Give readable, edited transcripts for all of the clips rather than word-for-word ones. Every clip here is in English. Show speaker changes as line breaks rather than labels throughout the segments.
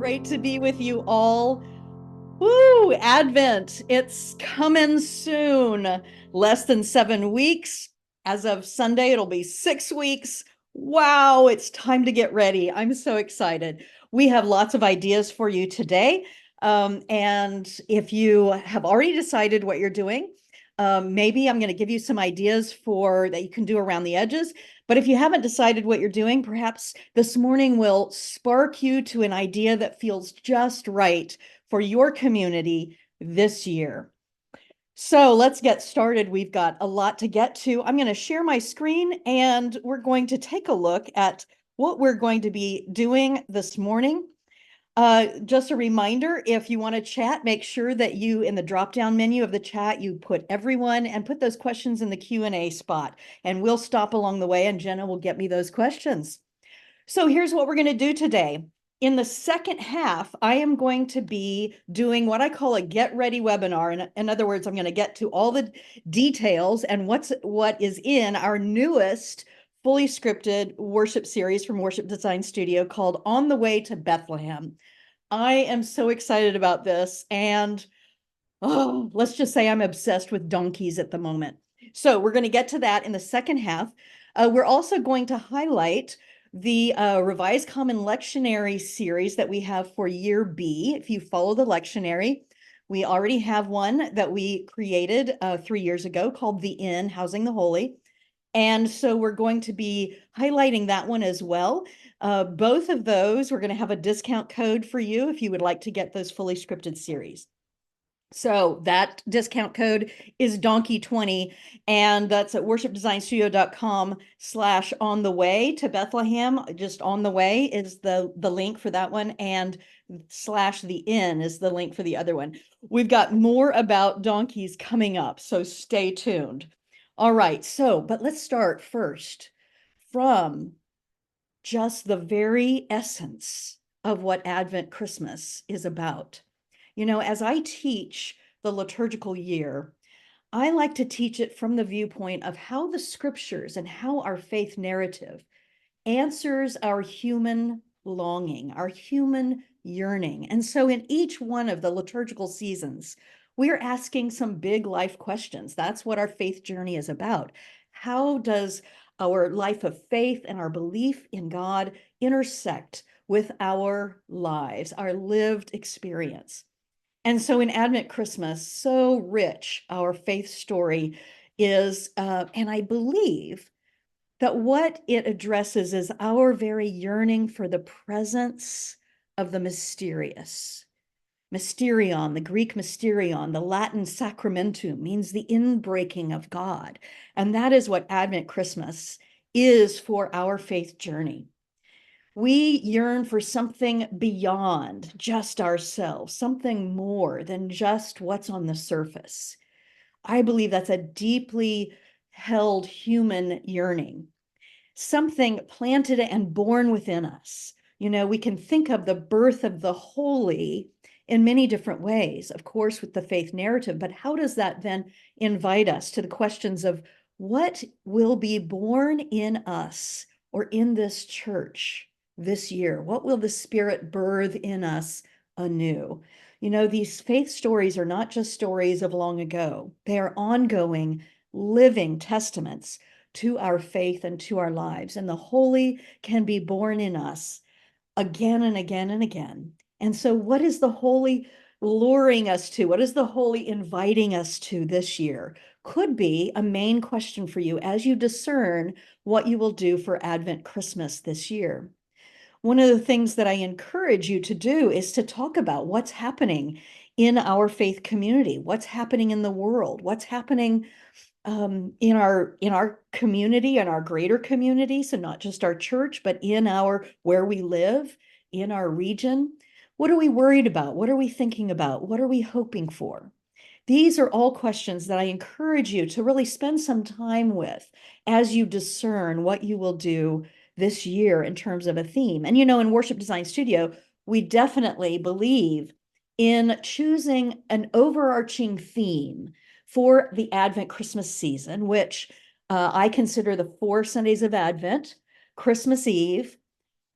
great to be with you all. Woo, Advent, it's coming soon. Less than 7 weeks. As of Sunday, it'll be 6 weeks. Wow, it's time to get ready. I'm so excited. We have lots of ideas for you today. And if you have already decided what you're doing, maybe I'm going to give you some ideas for that you can do around the edges. But if you haven't decided what you're doing, perhaps this morning will spark you to an idea that feels just right for your community this year. So let's get started. We've got a lot to get to. I'm going to share my screen and we're going to take a look at what we're going to be doing this morning. Just a reminder, if you want to chat, make sure that you, in the drop-down menu of the chat, you put everyone and put those questions in the Q&A spot. And we'll stop along the way and Jenna will get me those questions. So here's what we're going to do today. In the second half, I am going to be doing what I call a get ready webinar. In other words, I'm going to get to all the details and what is in our newest fully scripted worship series from Worship Design Studio called On the Way to Bethlehem. I am so excited about this. And let's just say I'm obsessed with donkeys at the moment. So we're going to get to that in the second half. We're also going to highlight the Revised Common Lectionary series that we have for Year B. If you follow the lectionary, we already have one that we created 3 years ago called The Inn, Housing the Holy. And so we're going to be highlighting that one as well. Both of those, we're going to have a discount code for you if you would like to get those fully scripted series. So that discount code is Donkey20, and that's at worshipdesignstudio.com/on the way to Bethlehem. Just on the way is the link for that one, and /the inn is the link for the other one. We've got more about donkeys coming up, so stay tuned. All right, but let's start first from just the very essence of what Advent Christmas is about. You know, as I teach the liturgical year, I like to teach it from the viewpoint of how the scriptures and how our faith narrative answers our human longing, our human yearning. And so in each one of the liturgical seasons, we're asking some big life questions. That's what our faith journey is about. How does our life of faith and our belief in God intersect with our lives, our lived experience? And so in Advent Christmas, so rich our faith story is, and I believe that what it addresses is our very yearning for the presence of the mysterious. Mysterion, the Greek mysterion, the Latin sacramentum means the inbreaking of God. And that is what Advent Christmas is for our faith journey. We yearn for something beyond just ourselves, something more than just what's on the surface. I believe that's a deeply held human yearning, something planted and born within us. You know, we can think of the birth of the holy in many different ways, of course, with the faith narrative, but how does that then invite us to the questions of what will be born in us or in this church this year? What will the Spirit birth in us anew? You know, these faith stories are not just stories of long ago. They are ongoing, living testaments to our faith and to our lives. And the holy can be born in us again and again and again. And so what is the holy luring us to? What is the holy inviting us to this year? Could be a main question for you as you discern what you will do for Advent Christmas this year. One of the things that I encourage you to do is to talk about what's happening in our faith community, what's happening in the world, what's happening in our community, in our greater community, so not just our church, but in our where we live, in our region. What are we worried about? What are we thinking about? What are we hoping for? These are all questions that I encourage you to really spend some time with as you discern what you will do this year in terms of a theme. And you know, in Worship Design Studio, we definitely believe in choosing an overarching theme for the Advent Christmas season, which I consider the 4 Sundays of Advent, Christmas Eve,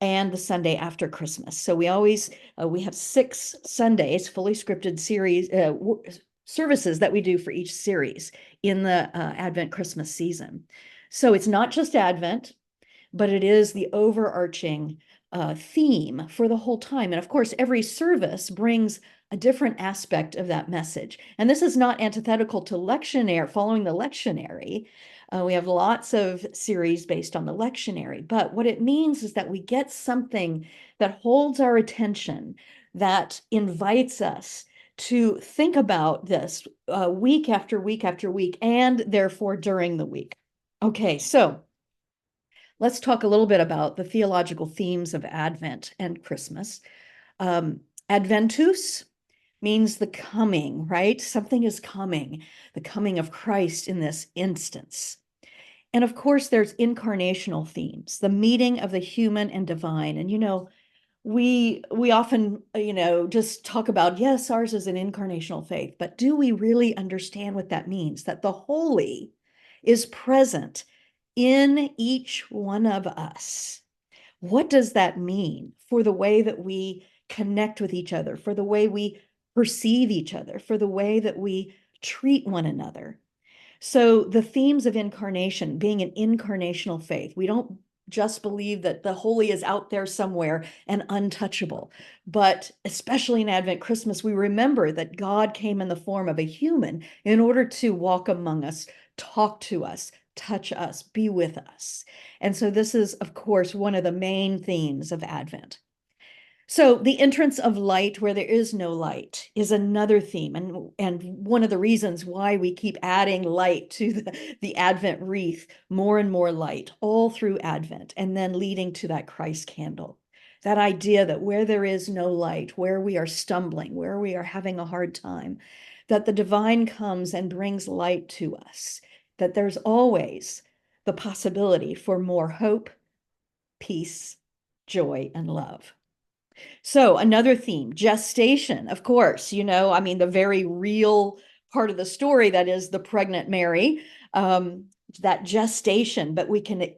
and the Sunday after Christmas. So we always we have 6 Sundays, fully scripted series services that we do for each series in the Advent Christmas season. So it's not just Advent, but it is the overarching theme for the whole time. And of course, every service brings a different aspect of that message. And this is not antithetical to lectionary, following the lectionary. We have lots of series based on the lectionary, but what it means is that we get something that holds our attention, that invites us to think about this week after week after week, and therefore during the week. Okay, so let's talk a little bit about the theological themes of Advent and Christmas. Adventus means the coming, right? Something is coming, the coming of Christ in this instance. And of course, there's incarnational themes, the meeting of the human and divine. And, we often, just talk about, yes, ours is an incarnational faith, but do we really understand what that means? That the holy is present in each one of us. What does that mean for the way that we connect with each other, for the way we perceive each other, for the way that we treat one another? So the themes of incarnation, being an incarnational faith, we don't just believe that the holy is out there somewhere and untouchable, but especially in Advent Christmas, we remember that God came in the form of a human in order to walk among us, talk to us, touch us, be with us. And so this is, of course, one of the main themes of Advent. So the entrance of light where there is no light is another theme, and one of the reasons why we keep adding light to the Advent wreath, more and more light all through Advent, and then leading to that Christ candle. That idea that where there is no light, where we are stumbling, where we are having a hard time, that the divine comes and brings light to us, that there's always the possibility for more hope, peace, joy, and love. So another theme, gestation, of course, the very real part of the story that is the pregnant Mary, that gestation, but we can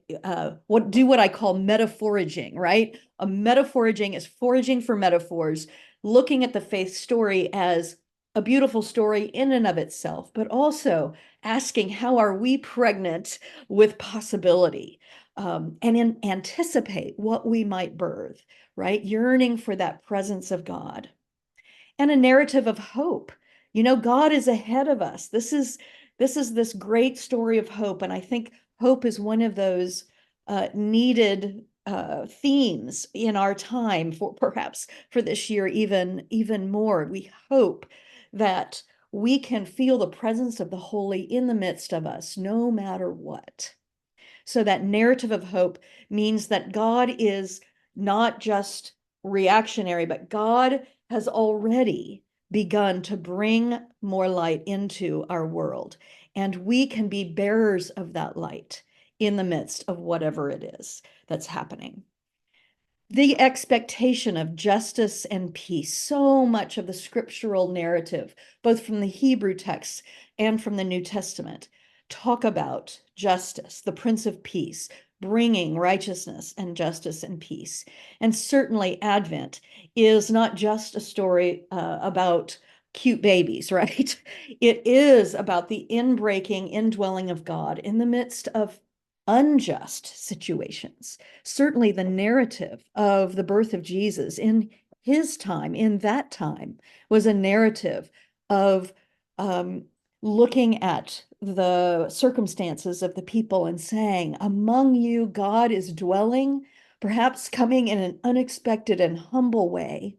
what I call metaphoraging, right? A metaphoraging is foraging for metaphors, looking at the faith story as a beautiful story in and of itself, but also asking how are we pregnant with possibility, and anticipate what we might birth, right? Yearning for that presence of God. And a narrative of hope. God is ahead of us. This is this great story of hope. And I think hope is one of those needed themes in our time, for perhaps for this year, even more. We hope that we can feel the presence of the holy in the midst of us, no matter what. So that narrative of hope means that God is not just reactionary, but God has already begun to bring more light into our world. And we can be bearers of that light in the midst of whatever it is that's happening. The expectation of justice and peace. So much of the scriptural narrative, both from the Hebrew texts and from the New Testament, talk about justice, the Prince of Peace, bringing righteousness and justice and peace. And certainly Advent is not just a story about cute babies, right? It is about the inbreaking, indwelling of God in the midst of unjust situations. Certainly the narrative of the birth of Jesus in his time, in that time, was a narrative of looking at the circumstances of the people and saying, among you, God is dwelling, perhaps coming in an unexpected and humble way.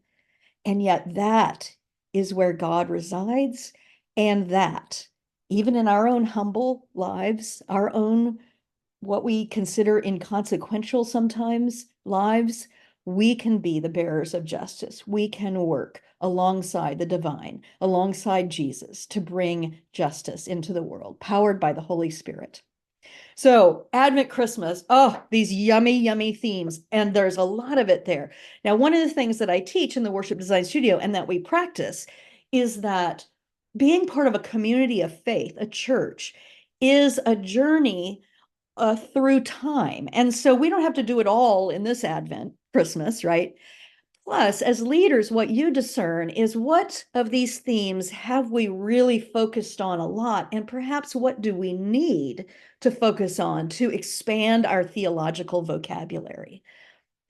And yet that is where God resides. And that, even in our own humble lives, our own what we consider inconsequential sometimes lives, we can be the bearers of justice. We can work alongside the divine, alongside Jesus, to bring justice into the world, powered by the Holy Spirit. So Advent, Christmas, these yummy, yummy themes. And there's a lot of it there. Now, one of the things that I teach in the Worship Design Studio and that we practice is that being part of a community of faith, a church, is a journey through time. And so we don't have to do it all in this Advent. Christmas, right? Plus, as leaders, what you discern is what of these themes have we really focused on a lot, and perhaps what do we need to focus on to expand our theological vocabulary?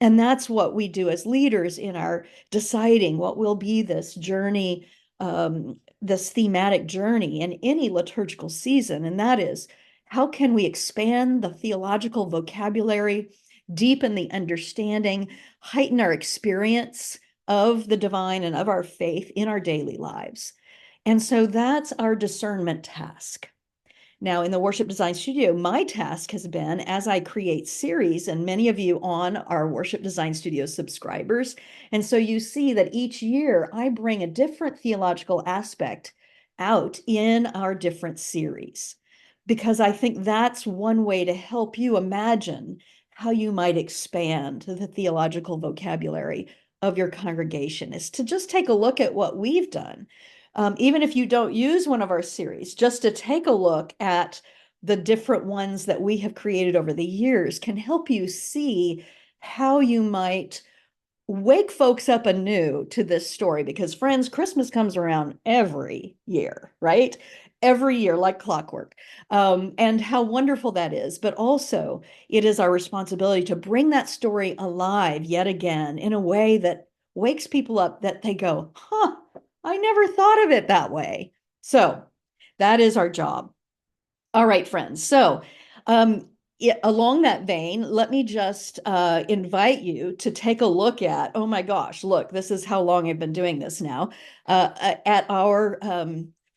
And that's what we do as leaders in our deciding what will be this journey, this thematic journey in any liturgical season. And that is, how can we expand the theological vocabulary, deepen the understanding, heighten our experience of the divine and of our faith in our daily lives? And so that's our discernment task. Now, in the Worship Design Studio, my task has been, as I create series, and many of you on our Worship Design Studio subscribers, and so you see that each year I bring a different theological aspect out in our different series, because I think that's one way to help you imagine how you might expand the theological vocabulary of your congregation, is to just take a look at what we've done. Even if you don't use one of our series, just to take a look at the different ones that we have created over the years can help you see how you might wake folks up anew to this story. Because, friends, Christmas comes around every year, right? Every year, like clockwork. And how wonderful that is. But also, it is our responsibility to bring that story alive yet again in a way that wakes people up, that they go, huh, I never thought of it that way. So that is our job. All right, friends. So along that vein, let me just invite you to take a look at, oh my gosh, look, this is how long I've been doing this now, at our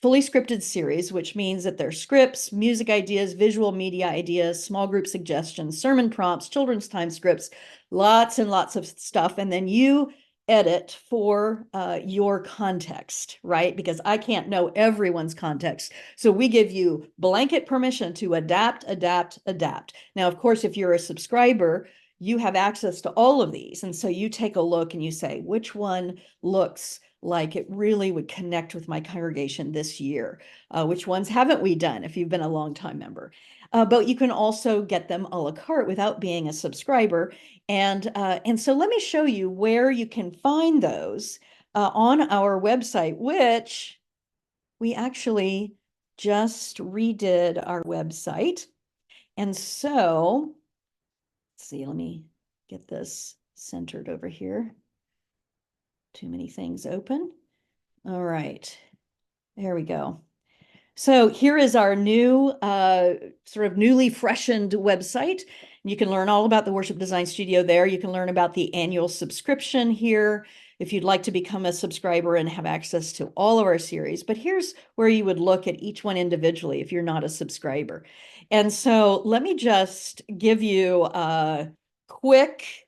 fully scripted series, which means that there's scripts, music ideas, visual media ideas, small group suggestions, sermon prompts, children's time scripts, lots and lots of stuff. And then you edit for your context, right? Because I can't know everyone's context. So we give you blanket permission to adapt, adapt, adapt. Now, of course, if you're a subscriber, you have access to all of these. And so you take a look and you say, which one looks like it really would connect with my congregation this year? Which ones haven't we done if you've been a long-time member? But you can also get them a la carte without being a subscriber. And so let me show you where you can find those on our website, which we actually just redid our website. And so, let's see, let me get this centered over here. Too many things open. All right, there we go. So here is our new, sort of newly freshened website. You can learn all about the Worship Design Studio there. You can learn about the annual subscription here if you'd like to become a subscriber and have access to all of our series. But here's where you would look at each one individually if you're not a subscriber. And so let me just give you a quick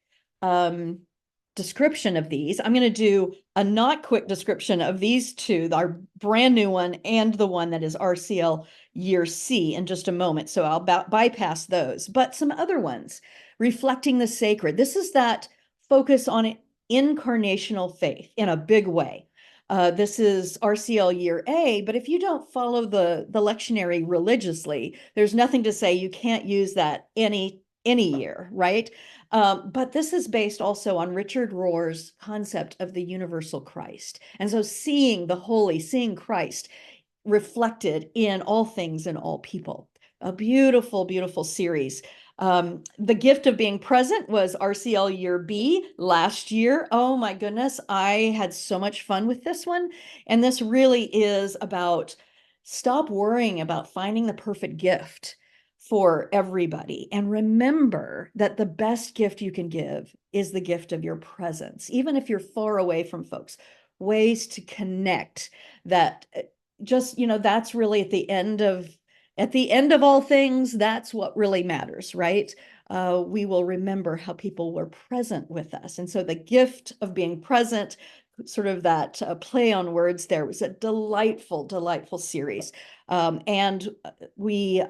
description of these. I'm going to do a not quick description of these two, our brand new one and the one that is RCL Year C, in just a moment. So I'll bypass those, but some other ones, reflecting the sacred. This is that focus on incarnational faith in a big way. This is RCL Year A, but if you don't follow the lectionary religiously, there's nothing to say you can't use that any year, right? But this is based also on Richard Rohr's concept of the universal Christ. And so seeing the holy, seeing Christ reflected in all things and all people. A beautiful, beautiful series. The gift of being present was RCL Year B last year. Oh my goodness, I had so much fun with this one. And this really is about stop worrying about finding the perfect gift for everybody. And remember that the best gift you can give is the gift of your presence, even if you're far away from folks. Ways to connect that just, that's really at the end of all things, that's what really matters, right? We will remember how people were present with us. And so the gift of being present, sort of that play on words there, was a delightful, delightful series. And we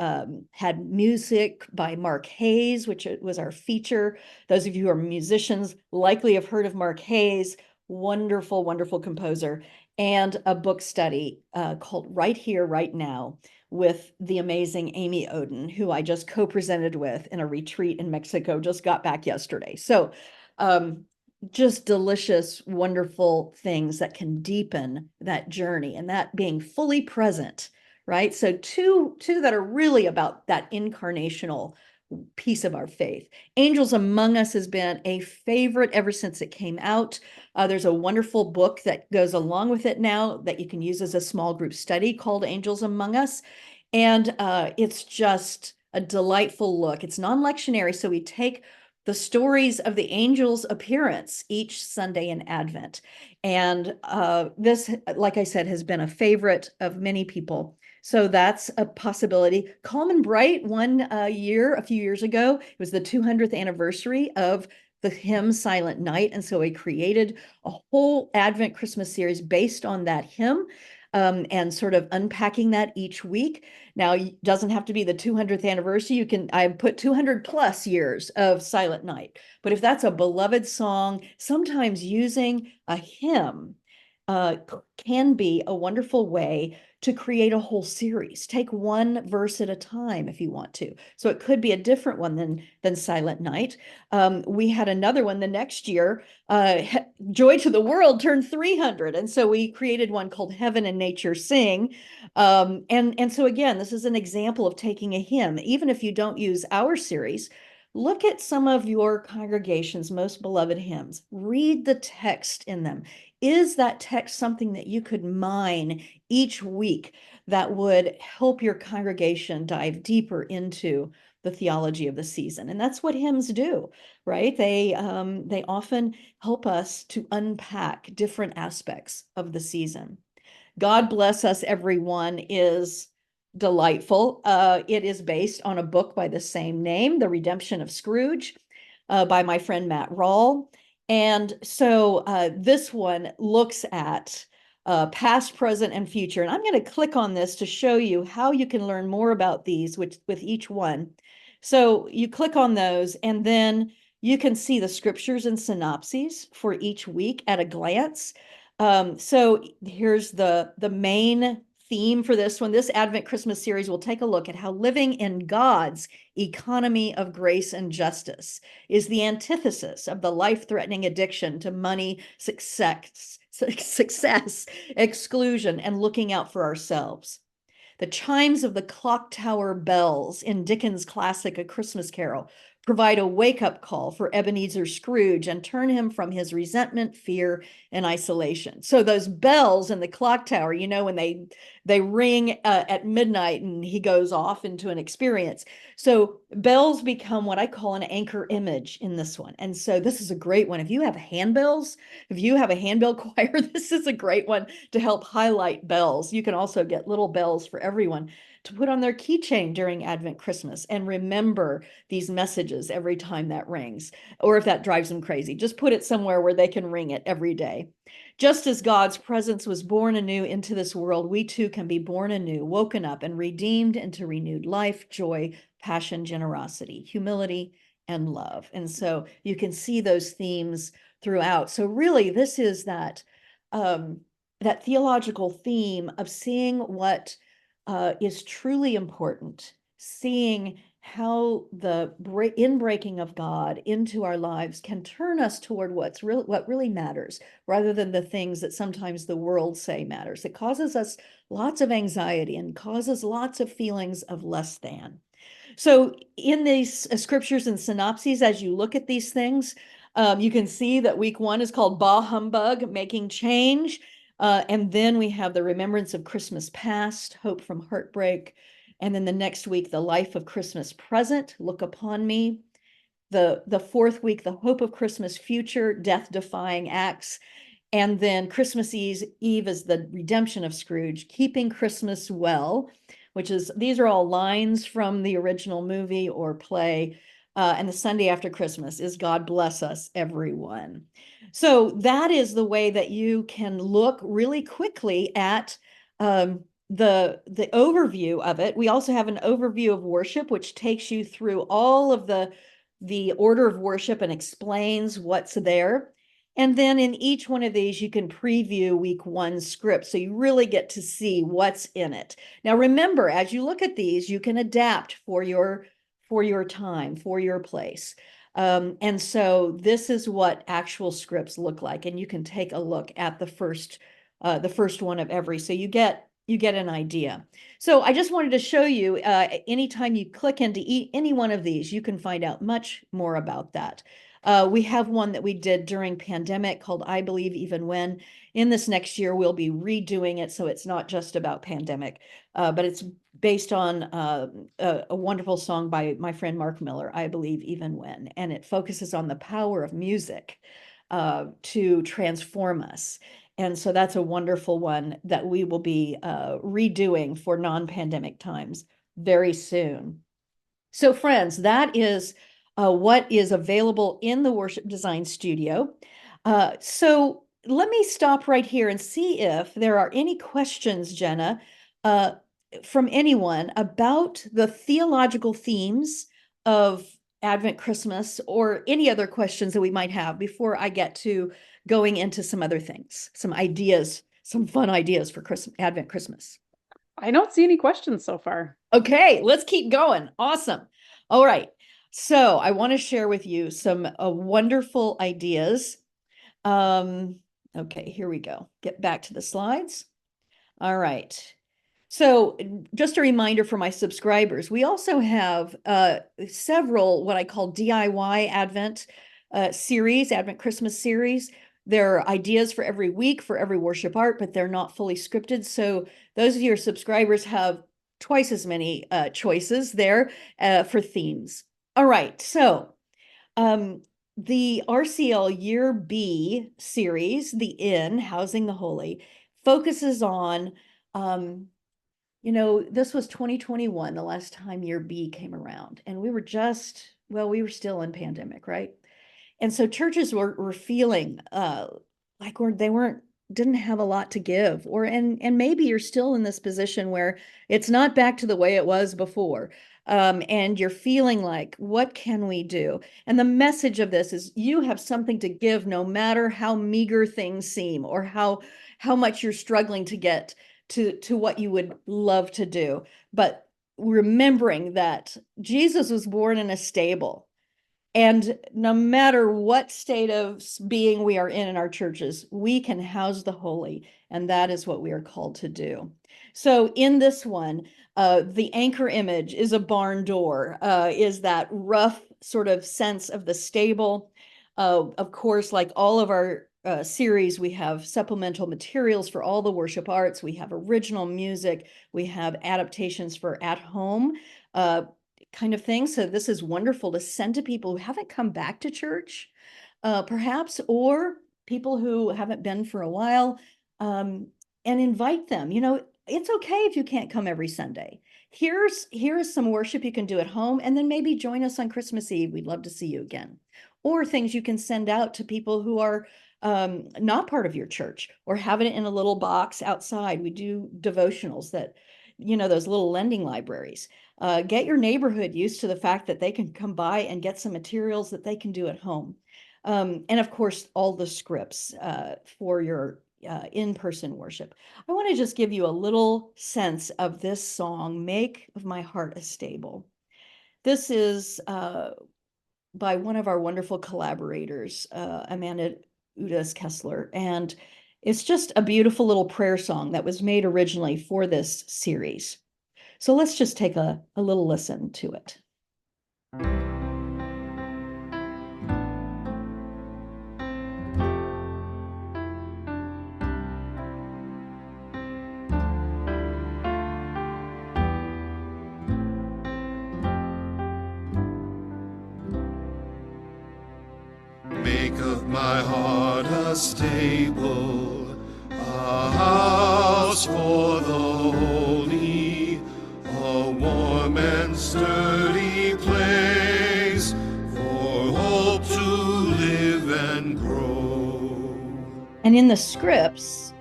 had music by Mark Hayes, which was our feature. Those of you who are musicians likely have heard of Mark Hayes, wonderful, wonderful composer, and a book study called Right Here, Right Now, with the amazing Amy Oden, who I just co-presented with in a retreat in Mexico, just got back yesterday. So Um, just delicious, wonderful things that can deepen that journey, and that being fully present, right? So two that are really about that incarnational piece of our faith. Angels Among Us has been a favorite ever since it came out. There's a wonderful book that goes along with it now that you can use as a small group study called Angels Among Us. And it's just a delightful look. It's non-lectionary, so we take the stories of the angels' appearance each Sunday in Advent. And this, like I said, has been a favorite of many people. So that's a possibility. Calm and Bright one year, a few years ago, it was the 200th anniversary of the hymn Silent Night. And so we created a whole Advent Christmas series based on that hymn, and sort of unpacking that each week. Now, it doesn't have to be the 200th anniversary. I put 200 plus years of Silent Night. But if that's a beloved song, sometimes using a hymn can be a wonderful way to create a whole series. Take one verse at a time if you want to. So it could be a different one than Silent Night. We had another one the next year. Joy to the World turned 300. And so we created one called Heaven and Nature Sing. And so again, this is an example of taking a hymn. Even if you don't use our series, look at some of your congregation's most beloved hymns. Read the text in them. Is that text something that you could mine each week that would help your congregation dive deeper into the theology of the season? And that's what hymns do, right? They often help us to unpack different aspects of the season. God Bless Us, Everyone is delightful. It is based on a book by the same name, The Redemption of Scrooge, by my friend Matt Rawle. And so this one looks at past, present, and future. And I'm going to click on this to show you how you can learn more about these with each one. So you click on those, and then you can see the scriptures and synopses for each week at a glance. So here's the main theme for this one. This Advent Christmas series will take a look at how living in God's economy of grace and justice is the antithesis of the life-threatening addiction to money, success, exclusion, and looking out for ourselves. The chimes of the clock tower bells in Dickens' classic A Christmas Carol provide a wake-up call for Ebenezer Scrooge and turn him from his resentment, fear, and isolation. So those bells in the clock tower, you know, when they ring at midnight and he goes off into an experience. So bells become what I call an anchor image in this one. And so this is a great one. If you have handbells, if you have a handbell choir, this is a great one to help highlight bells. You can also get little bells for everyone to put on their keychain during Advent Christmas and remember these messages every time that rings. Or if that drives them crazy, just put it somewhere where they can ring it every day. Just as God's presence was born anew into this world, we too can be born anew, woken up, and redeemed into renewed life, joy, passion, generosity, humility, and love. And so you can see those themes throughout. So really, this is that that theological theme of seeing what is truly important, seeing how the inbreaking of God into our lives can turn us toward what really matters, rather than the things that sometimes the world say matters. It causes us lots of anxiety and causes lots of feelings of less than. So in these scriptures and synopses, as you look at these things, you can see that week one is called Bah Humbug, Making Change. And then we have the remembrance of Christmas past, hope from heartbreak. And then the next week, the life of Christmas present, look upon me. The fourth week, the hope of Christmas future, death-defying acts. And then Christmas Eve is the redemption of Scrooge, keeping Christmas well, which is, these are all lines from the original movie or play. And the Sunday after Christmas is God Bless Us, Everyone. So that is the way that you can look really quickly at the overview of it. We also have an overview of worship, which takes you through all of the order of worship and explains what's there. And then in each one of these, you can preview week one script. So you really get to see what's in it. Now, remember, as you look at these, you can adapt for your time, for your place. And so this is what actual scripts look like, and you can take a look at the first one of every, so you get an idea. So I just wanted to show you, anytime you click into any one of these, you can find out much more about that. We have one that we did during pandemic called I Believe Even When. In this next year, we'll be redoing it, so it's not just about pandemic, but it's based on a wonderful song by my friend Mark Miller, I Believe Even When, and it focuses on the power of music to transform us. And so that's a wonderful one that we will be redoing for non-pandemic times very soon. So friends, that is what is available in the Worship Design Studio. So let me stop right here and see if there are any questions, Jenna, from anyone about the theological themes of Advent, Christmas, or any other questions that we might have before I get to going into some other things, some ideas, some fun ideas for Christmas, Advent, Christmas.
I don't see any questions so far.
Okay, let's keep going. Awesome. All right. So I want to share with you some wonderful ideas. Okay, here we go. Get back to the slides. All right. So just a reminder for my subscribers, we also have several what I call DIY Advent series, Advent Christmas series. There are ideas for every week for every worship art, but they're not fully scripted. So those of your subscribers have twice as many choices there for themes. All right, so the RCL Year B series, the Inn, Housing the Holy, focuses on this was 2021, the last time Year B came around, and we were still in pandemic, right? And so churches were feeling like they didn't have a lot to give, and maybe you're still in this position where it's not back to the way it was before. And you're feeling like, what can we do? And the message of this is you have something to give, no matter how meager things seem or how much you're struggling to get to what you would love to do. But remembering that Jesus was born in a stable, and no matter what state of being we are in our churches, we can house the holy, and that is what we are called to do. So in this one, the anchor image is a barn door, is that rough sort of sense of the stable. Of course, like all of our series, we have supplemental materials for all the worship arts. We have original music. We have adaptations for at home kind of thing. So this is wonderful to send to people who haven't come back to church, perhaps, or people who haven't been for a while, and invite them. It's okay if you can't come every Sunday. Here's some worship you can do at home, and then maybe join us on Christmas Eve. We'd love to see you again. Or things you can send out to people who are not part of your church, or have it in a little box outside. We do devotionals that, those little lending libraries. Get your neighborhood used to the fact that they can come by and get some materials that they can do at home. And of course, all the scripts for your in-person worship. I want to just give you a little sense of this song, Make of My Heart a Stable. This is by one of our wonderful collaborators, Amanda Udas Kessler, and it's just a beautiful little prayer song that was made originally for this series. So let's just take a little listen to it.
Make of my heart a stable, a house for the holy, a warm and sturdy place for hope to live and grow.
And in the scripts,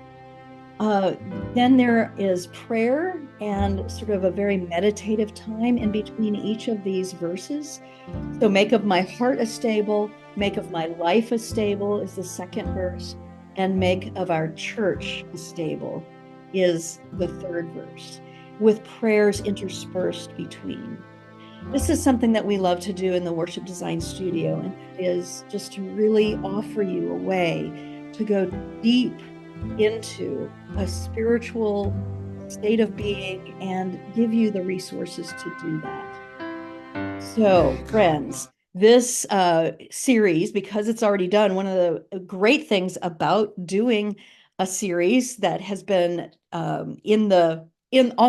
then there is prayer and sort of a very meditative time in between each of these verses. So make of my heart a stable, make of my life a stable is the second verse, and make of our church a stable is the third verse, with prayers interspersed between. This is something that we love to do in the worship design studio, and it is just to really offer you a way to go deep into a spiritual state of being and give you the resources to do that. So, friends, this series, because it's already done, one of the great things about doing a series that has been on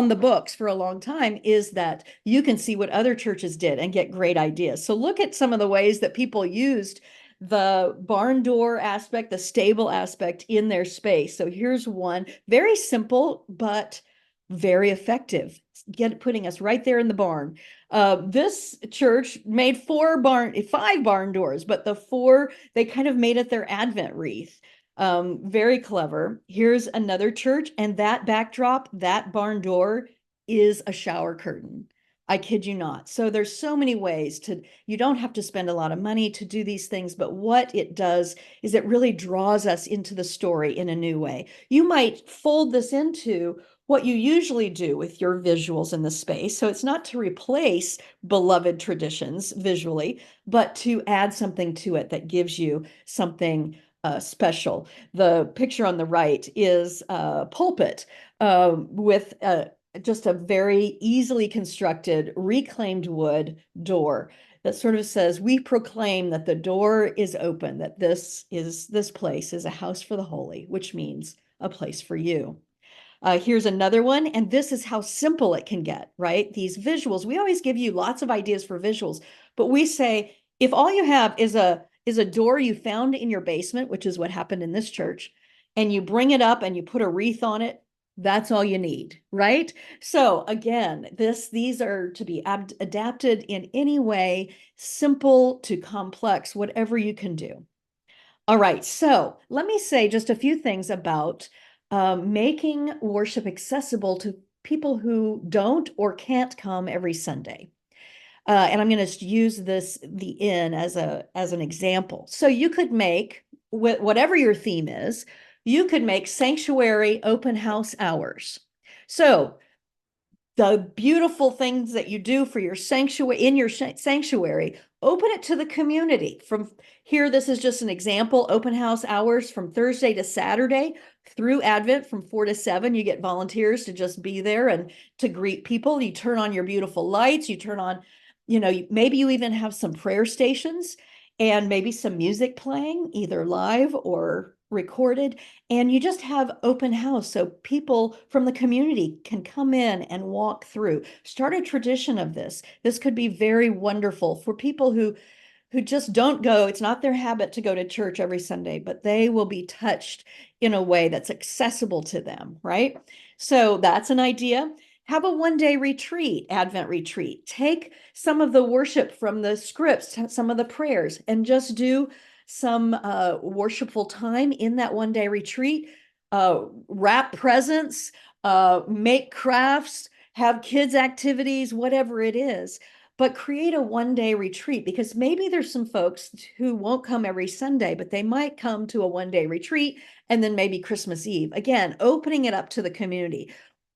the books for a long time is that you can see what other churches did and get great ideas. So look at some of the ways that people used the barn door aspect, the stable aspect in their space. So here's one, very simple, but very effective, putting us right there in the barn. This church made five barn doors, but the four, they kind of made it their Advent wreath. Very clever. Here's another church, and that backdrop, that barn door is a shower curtain. I kid you not. So there's so many ways you don't have to spend a lot of money to do these things, but what it does is it really draws us into the story in a new way. You might fold this into what you usually do with your visuals in the space. So it's not to replace beloved traditions visually, but to add something to it that gives you something special. The picture on the right is a pulpit with just a very easily constructed reclaimed wood door that sort of says, we proclaim that the door is open, that this place is a house for the holy, which means a place for you. Here's another one, and this is how simple it can get, right? These visuals, we always give you lots of ideas for visuals, but we say, if all you have is a door you found in your basement, which is what happened in this church, and you bring it up and you put a wreath on it, that's all you need, right? So again, these are to be adapted in any way, simple to complex, whatever you can do. All right, so let me say just a few things about making worship accessible to people who don't or can't come every Sunday. And I'm going to use the inn as an example. So you could make, whatever your theme is, you could make sanctuary open house hours. So the beautiful things that you do for your sanctuary, in your sanctuary, open it to the community. From here, this is just an example, open house hours from Thursday to Saturday through Advent from 4 to 7. You get volunteers to just be there and to greet people. You turn on your beautiful lights, you turn on, maybe you even have some prayer stations and maybe some music playing, either live or recorded, and you just have open house so people from the community can come in and walk through. Start a tradition of this. This could be very wonderful for people who just don't go. It's not their habit to go to church every Sunday, but they will be touched in a way that's accessible to them, right? So that's an idea. Have a one-day retreat, Advent retreat. Take some of the worship from the scripts, some of the prayers, and just do some worshipful time in that one-day retreat. Wrap presents, make crafts, have kids activities, whatever it is. But create a one-day retreat, because maybe there's some folks who won't come every Sunday, but they might come to a one-day retreat and then maybe Christmas Eve. Again, opening it up to the community.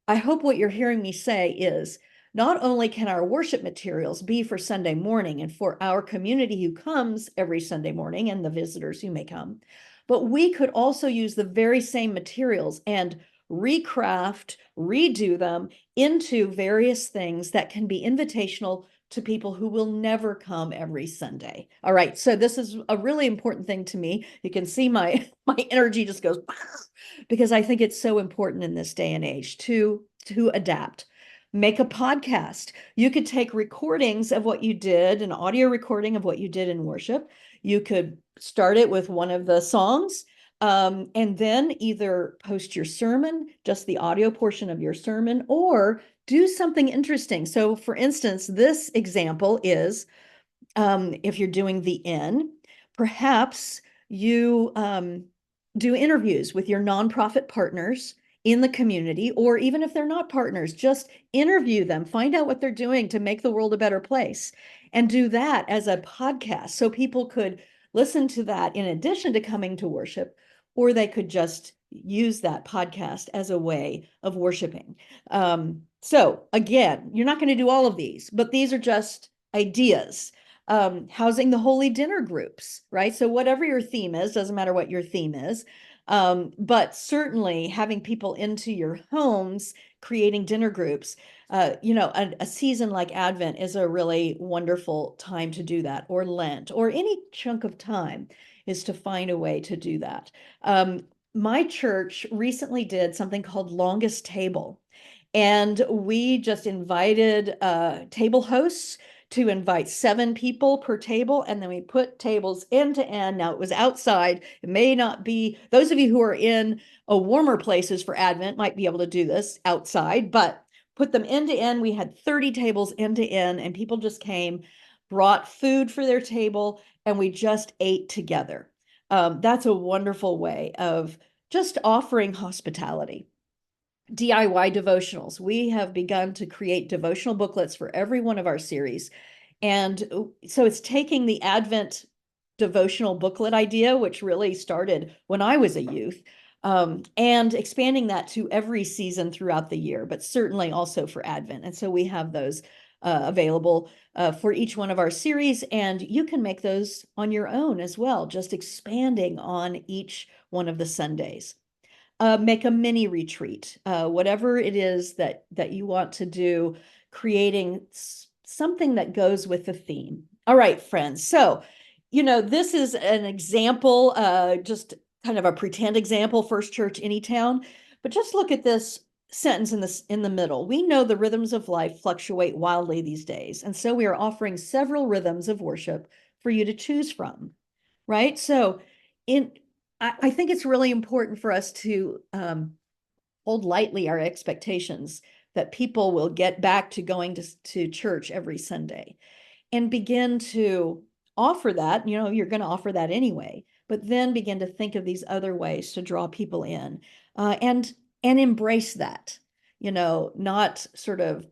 I hope what you're hearing me say is not only can our worship materials be for Sunday morning and for our community who comes every Sunday morning and the visitors who may come, but we could also use the very same materials and recraft, redo them into various things that can be invitational to people who will never come every Sunday. All right, so this is a really important thing to me. You can see my energy just goes because I think it's so important in this day and age to adapt. Make a podcast. You could take recordings of what you did, an audio recording of what you did in worship. You could start it with one of the songs, and then either post your sermon, just the audio portion of your sermon, or do something interesting. So for instance, this example is if you're doing the inn, perhaps you do interviews with your nonprofit partners in the community, or even if they're not partners, just interview them, find out what they're doing to make the world a better place, and do that as a podcast so people could listen to that in addition to coming to worship, or they could just use that podcast as a way of worshiping. So again, you're not going to do all of these, but these are just ideas. Housing the holy dinner groups, right? So whatever your theme is, doesn't matter what your theme is, but certainly having people into your homes, creating dinner groups. A season like Advent is a really wonderful time to do that, or Lent, or any chunk of time is to find a way to do that. My church recently did something called Longest Table. And we just invited table hosts to invite 7 people per table. And then we put tables end to end. Now, it was outside. It may not be, those of you who are in warmer places for Advent might be able to do this outside, but put them end to end. We had 30 tables end to end, and people just came, brought food for their table, and we just ate together. That's a wonderful way of just offering hospitality. DIY devotionals. We have begun to create devotional booklets for every one of our series. And so it's taking the Advent devotional booklet idea, which really started when I was a youth, and expanding that to every season throughout the year, but certainly also for Advent. And so we have those available for each one of our series, and you can make those on your own as well, just expanding on each one of the Sundays. Make a mini retreat, whatever it is that you want to do, creating something that goes with the theme. All right, friends. So, this is an example, just kind of a pretend example, First Church Anytown, but just look at this sentence in the middle. We know the rhythms of life fluctuate wildly these days, and so we are offering several rhythms of worship for you to choose from, right? So I think it's really important for us to hold lightly our expectations that people will get back to going to church every Sunday and begin to offer that. You're going to offer that anyway, but then begin to think of these other ways to draw people in, and embrace that, not sort of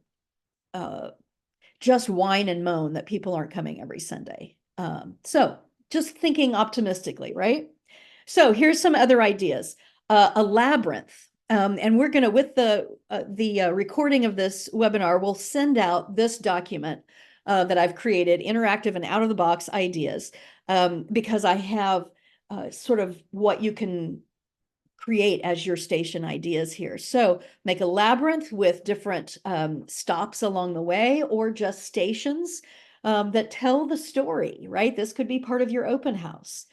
just whine and moan that people aren't coming every Sunday. So just thinking optimistically, right? So here's some other ideas. A labyrinth. And we're going to, with the recording of this webinar, we'll send out this document that I've created, interactive and out of the box ideas, because I have sort of what you can create as your station ideas here. So make a labyrinth with different stops along the way, or just stations that tell the story, right? This could be part of your open house.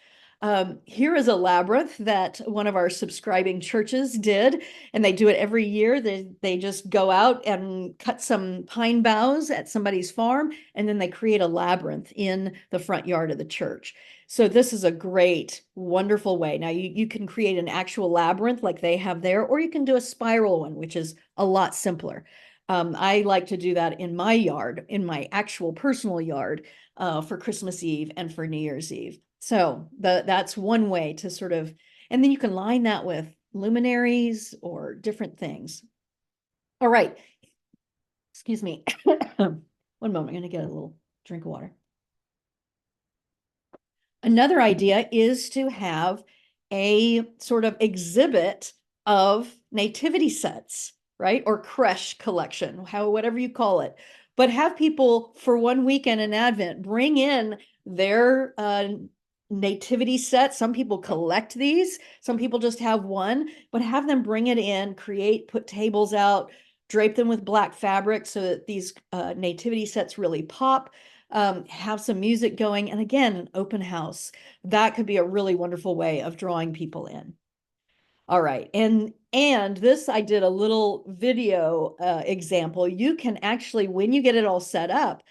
Here is a labyrinth that one of our subscribing churches did, and they do it every year. They just go out and cut some pine boughs at somebody's farm, and then they create a labyrinth in the front yard of the church. So this is a great, wonderful way. Now you can create an actual labyrinth like they have there, or you can do a spiral one, which is a lot simpler. I like to do that in my yard, in my actual personal yard, for Christmas Eve and for New Year's Eve. So that's one way to sort of, and then you can line that with luminaries or different things. All right. Excuse me. One moment, I'm going to get a little drink of water. Another idea is to have a sort of exhibit of nativity sets, right? Or creche collection, whatever you call it. But have people for one weekend in Advent bring in their nativity set. Some people collect these, some people just have one, but have them bring it in, put tables out, drape them with black fabric so that these nativity sets really pop. Have some music going, and again, an open house. That could be a really wonderful way of drawing people in. All right, and this, I did a little video example. You can actually, when you get it all set up,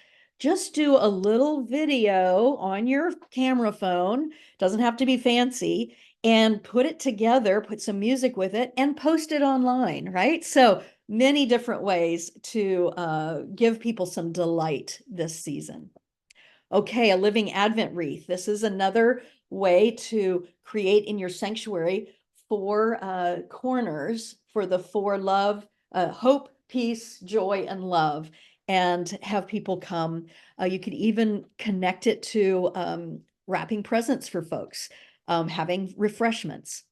just do a little video on your camera phone, doesn't have to be fancy, and put it together, put some music with it, and post it online, right? So many different ways to give people some delight this season. Okay, a living Advent wreath. This is another way to create in your sanctuary 4 corners for the 4 love, hope, peace, joy, and love, and have people come. You could even connect it to wrapping presents for folks, having refreshments.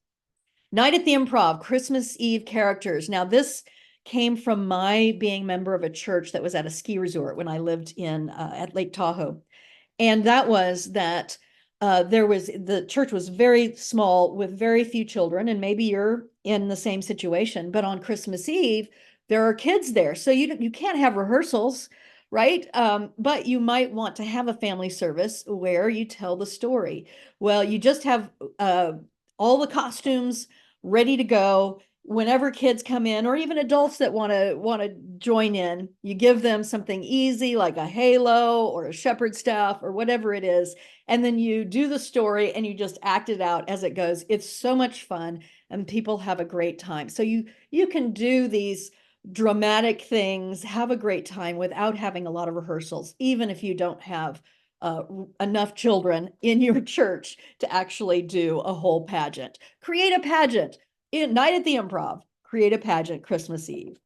Night at the Improv, Christmas Eve characters. Now this came from my being member of a church that was at a ski resort when I lived in at Lake Tahoe. And that was that the church was very small with very few children, and maybe you're in the same situation, but on Christmas Eve, there are kids there. So you can't have rehearsals, right? But you might want to have a family service where you tell the story. Well, you just have all the costumes ready to go. Whenever kids come in, or even adults that want to join in, you give them something easy like a halo or a shepherd staff or whatever it is, and then you do the story and you just act it out as it goes. It's so much fun, and people have a great time. So you can do these dramatic things, have a great time without having a lot of rehearsals, even if you don't have enough children in your church to actually do a whole pageant. Create a pageant. Night at the Improv, create a pageant Christmas Eve.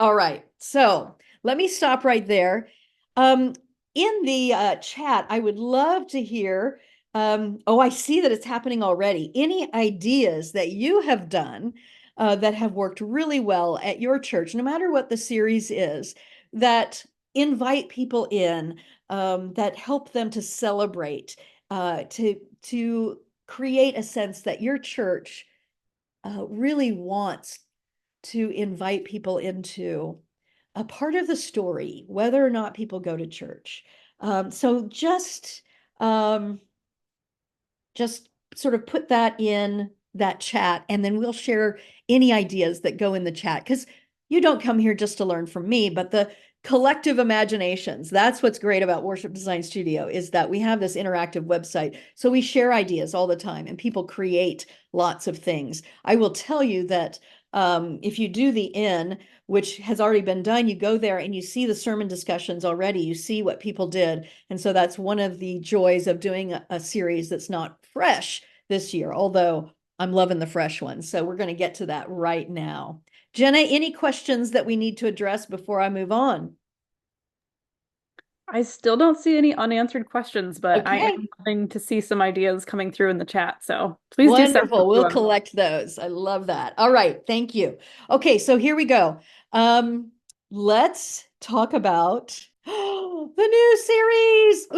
All right, so let me stop right there. In the chat, I would love to hear, oh, I see that it's happening already. Any ideas that you have done that have worked really well at your church, no matter what the series is, that invite people in, that help them to celebrate, to create a sense that your church really wants to invite people into a part of the story, whether or not people go to church. So um, just sort of put that in that chat, and then we'll share any ideas that go in the chat, because you don't come here just to learn from me, but the collective imaginations. That's what's great about Worship Design Studio, is that we have this interactive website. So we share ideas all the time, and people create lots of things. I will tell you that if you do the in, which has already been done, you go there and you see the sermon discussions already. You see what people did. And so that's one of the joys of doing a series that's not fresh this year, although I'm loving the fresh ones. So we're going to get to that right now. Jenna, any questions that we need to address before I move on?
I still don't see any unanswered questions, but I
Okay.
am loving to see some ideas coming through in the chat. So please do send
Wonderful.
them to
We'll
us.
collect those. I love that. All right. Thank you. Okay. So here we go. Let's talk about the new series.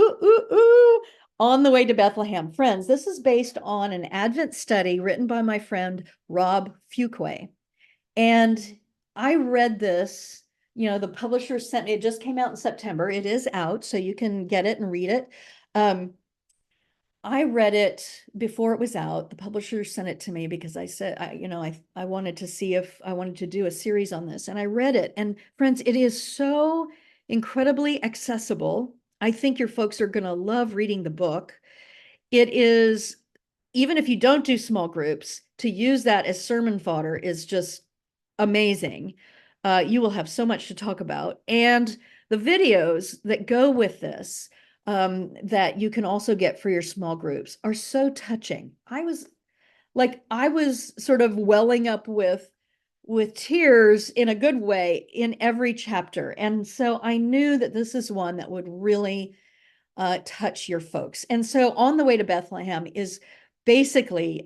On the Way to Bethlehem. Friends, this is based on an Advent study written by my friend Rob Fuquay. And I read this, the publisher sent it, just came out in September. It is out, so you can get it and read it. I read it before it was out. The publisher sent it to me because I said, I wanted to see if I wanted to do a series on this. And I read it. And friends, it is so incredibly accessible. I think your folks are going to love reading the book. It is, even if you don't do small groups, to use that as sermon fodder is just amazing. You will have so much to talk about. And the videos that go with this, that you can also get for your small groups, are so touching. I was sort of welling up with tears in a good way in every chapter. And so I knew that this is one that would really touch your folks. And so On the Way to Bethlehem is basically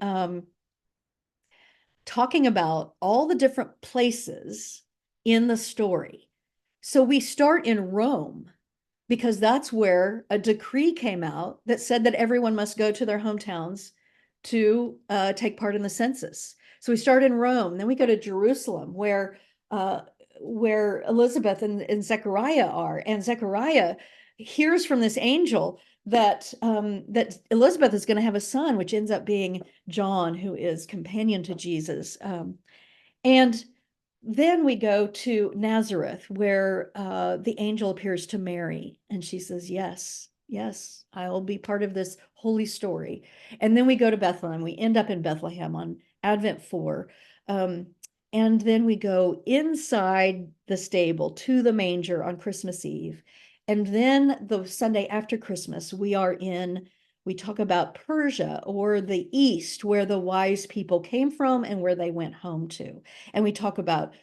talking about all the different places in the story. So we start in Rome, because that's where a decree came out that said that everyone must go to their hometowns to take part in the census. So we start in Rome, then we go to Jerusalem, where Elizabeth and Zechariah are, and Zechariah hears from this angel that that Elizabeth is going to have a son, which ends up being John, who is companion to Jesus. And then we go to Nazareth, where the angel appears to Mary, and she says, yes, yes, I'll be part of this holy story. And then we go to Bethlehem. We end up in Bethlehem on Advent 4. And then we go inside the stable to the manger on Christmas Eve. And then the Sunday after Christmas, we talk about Persia, or the East, where the wise people came from and where they went home to. And we talk about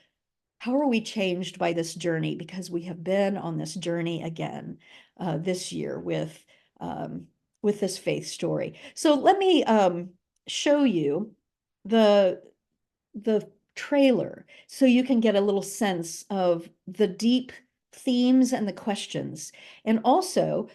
how are we changed by this journey, because we have been on this journey again this year with this faith story. So let me show you the trailer so you can get a little sense of the deep themes and the questions. And also,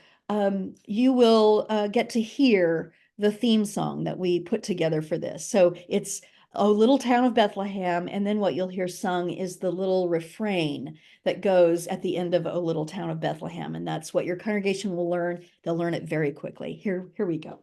you will get to hear the theme song that we put together for this. So it's O Little Town of Bethlehem, and then what you'll hear sung is the little refrain that goes at the end of O Little Town of Bethlehem, and that's what your congregation will learn. They'll learn it very quickly. Here we go.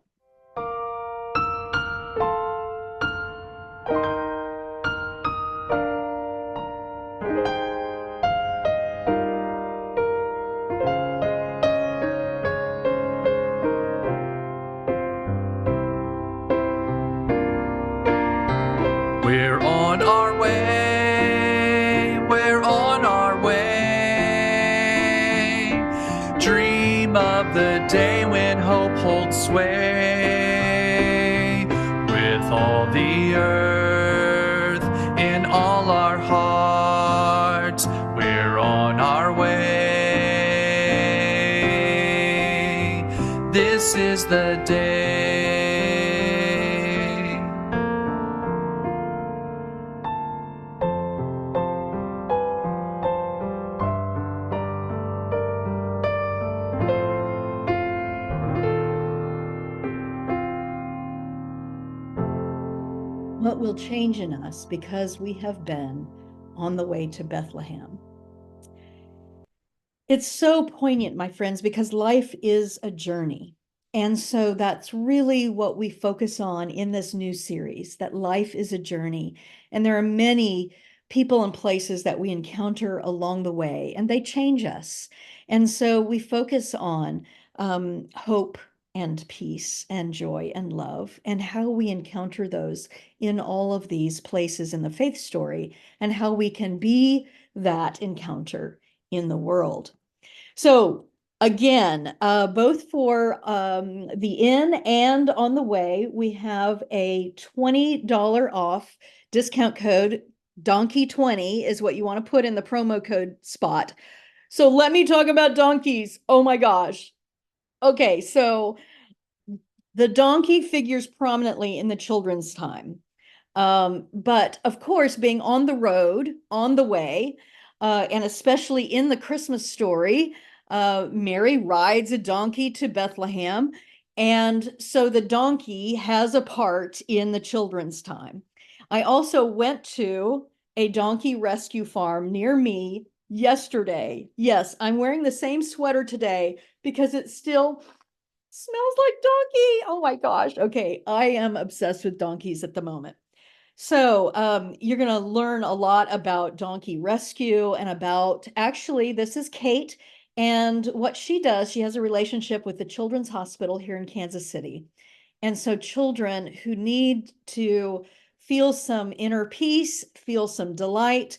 We're on our way, we're on our way. Dream of the day when hope holds sway. With all the earth in all our hearts, we're on our way. This is the day.
What will change in us because we have been on the way to Bethlehem? It's so poignant, my friends, because life is a journey. And so that's really what we focus on in this new series, that life is a journey. And there are many people and places that we encounter along the way, and they change us. And so we focus on hope and peace and joy and love, and how we encounter those in all of these places in the faith story, and how we can be that encounter in the world. So again, both for the inn and on the way, we have a $20 off discount code. Donkey20 is what you want to put in the promo code spot. So let me talk about donkeys. Oh my gosh. Okay, so the donkey figures prominently in the children's time. But of course, being on the road, on the way, and especially in the Christmas story, Mary rides a donkey to Bethlehem. And so the donkey has a part in the children's time. I also went to a donkey rescue farm near me yesterday. Yes, I'm wearing the same sweater today because it still smells like donkey. Oh my gosh. Okay, I am obsessed with donkeys at the moment. So you're going to learn a lot about donkey rescue and about, actually, this is Kate, and what she does. She has a relationship with the Children's Hospital here in Kansas City. And so children who need to feel some inner peace, feel some delight,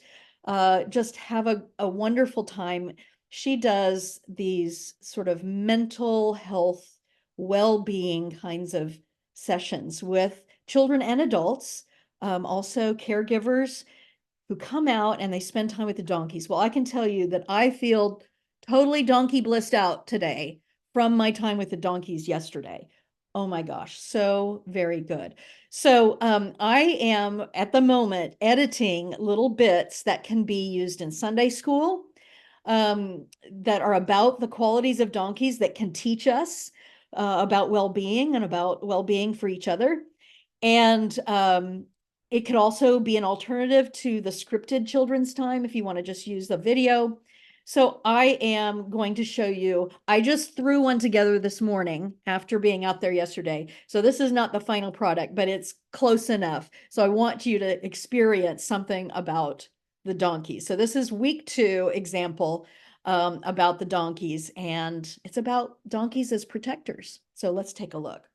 just have a wonderful time. She does these sort of mental health, well-being kinds of sessions with children and adults, also caregivers who come out and they spend time with the donkeys. Well, I can tell you that I feel totally donkey blissed out today from my time with the donkeys yesterday. Oh my gosh, so very good. So I am at the moment editing little bits that can be used in Sunday school, that are about the qualities of donkeys that can teach us about well-being and about well-being for each other. And it could also be an alternative to the scripted children's time if you want to just use the video. So I am going to show you, I just threw one together this morning after being out there yesterday. So this is not the final product, but it's close enough. So I want you to experience something about the donkeys. So this is week 2 example about the donkeys, and it's about donkeys as protectors. So let's take a look.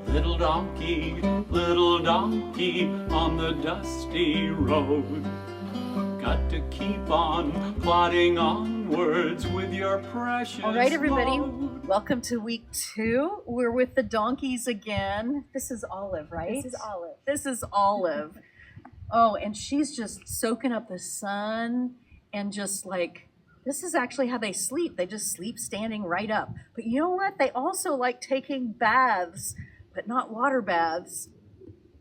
Little donkey on the dusty road. Got to keep on plodding onwards with your precious
All right, everybody,
load.
welcome to week 2. We're with the donkeys again. This is Olive, right?
This is Olive.
This is Olive. Oh, and she's just soaking up the sun and just like, this is actually how they sleep. They just sleep standing right up. But you know what? They also like taking baths, but not water baths,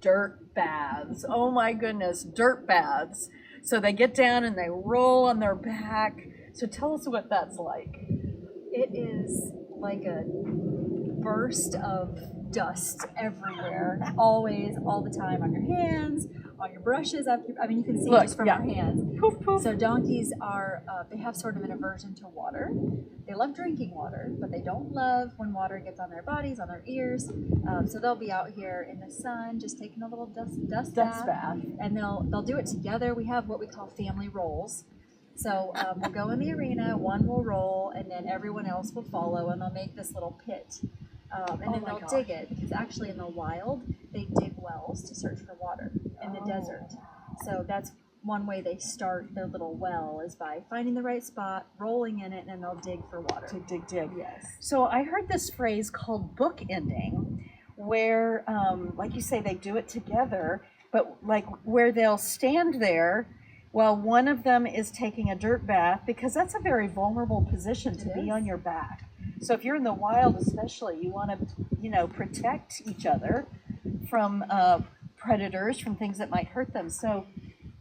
dirt baths. Oh my goodness, dirt baths. So they get down and they roll on their back. So tell us what that's like.
It is like a burst of dust everywhere, always, all the time, on your hands, on your brushes. I mean, you can see
Look,
just from
yeah.
our hands.
Poof, poof.
So donkeys are, they have sort of an aversion to water. They love drinking water, but they don't love when water gets on their bodies, on their ears. So they'll be out here in the sun, just taking a little dust bath, and they'll do it together. We have what we call family rolls. So we'll go in the arena, one will roll, and then everyone else will follow, and they'll make this little pit. And then they'll dig it, because actually in the wild, they dig wells to search for water in the desert. So that's one way they start their little well, is by finding the right spot, rolling in it, and then they'll dig for water.
Dig.
Yes.
So I heard this phrase called bookending, where, like you say, they do it together, but like where they'll stand there while one of them is taking a dirt bath, because that's a very vulnerable position to be on your back. So if you're in the wild, especially, you want to, protect each other from predators, from things that might hurt them. So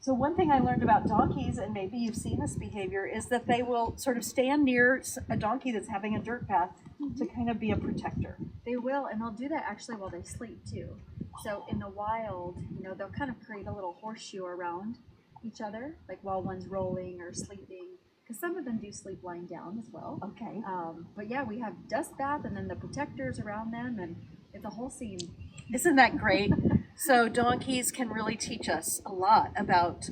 one thing I learned about donkeys, and maybe you've seen this behavior, is that they will sort of stand near a donkey that's having a dirt bath to kind of be a protector.
They will, and they'll do that actually while they sleep too. So in the wild, they'll kind of create a little horseshoe around each other, like while one's rolling or sleeping, because some of them do sleep lying down as well.
Okay.
But yeah, we have dust bath and then the protectors around them, and it's a whole scene.
Isn't that great? So donkeys can really teach us a lot about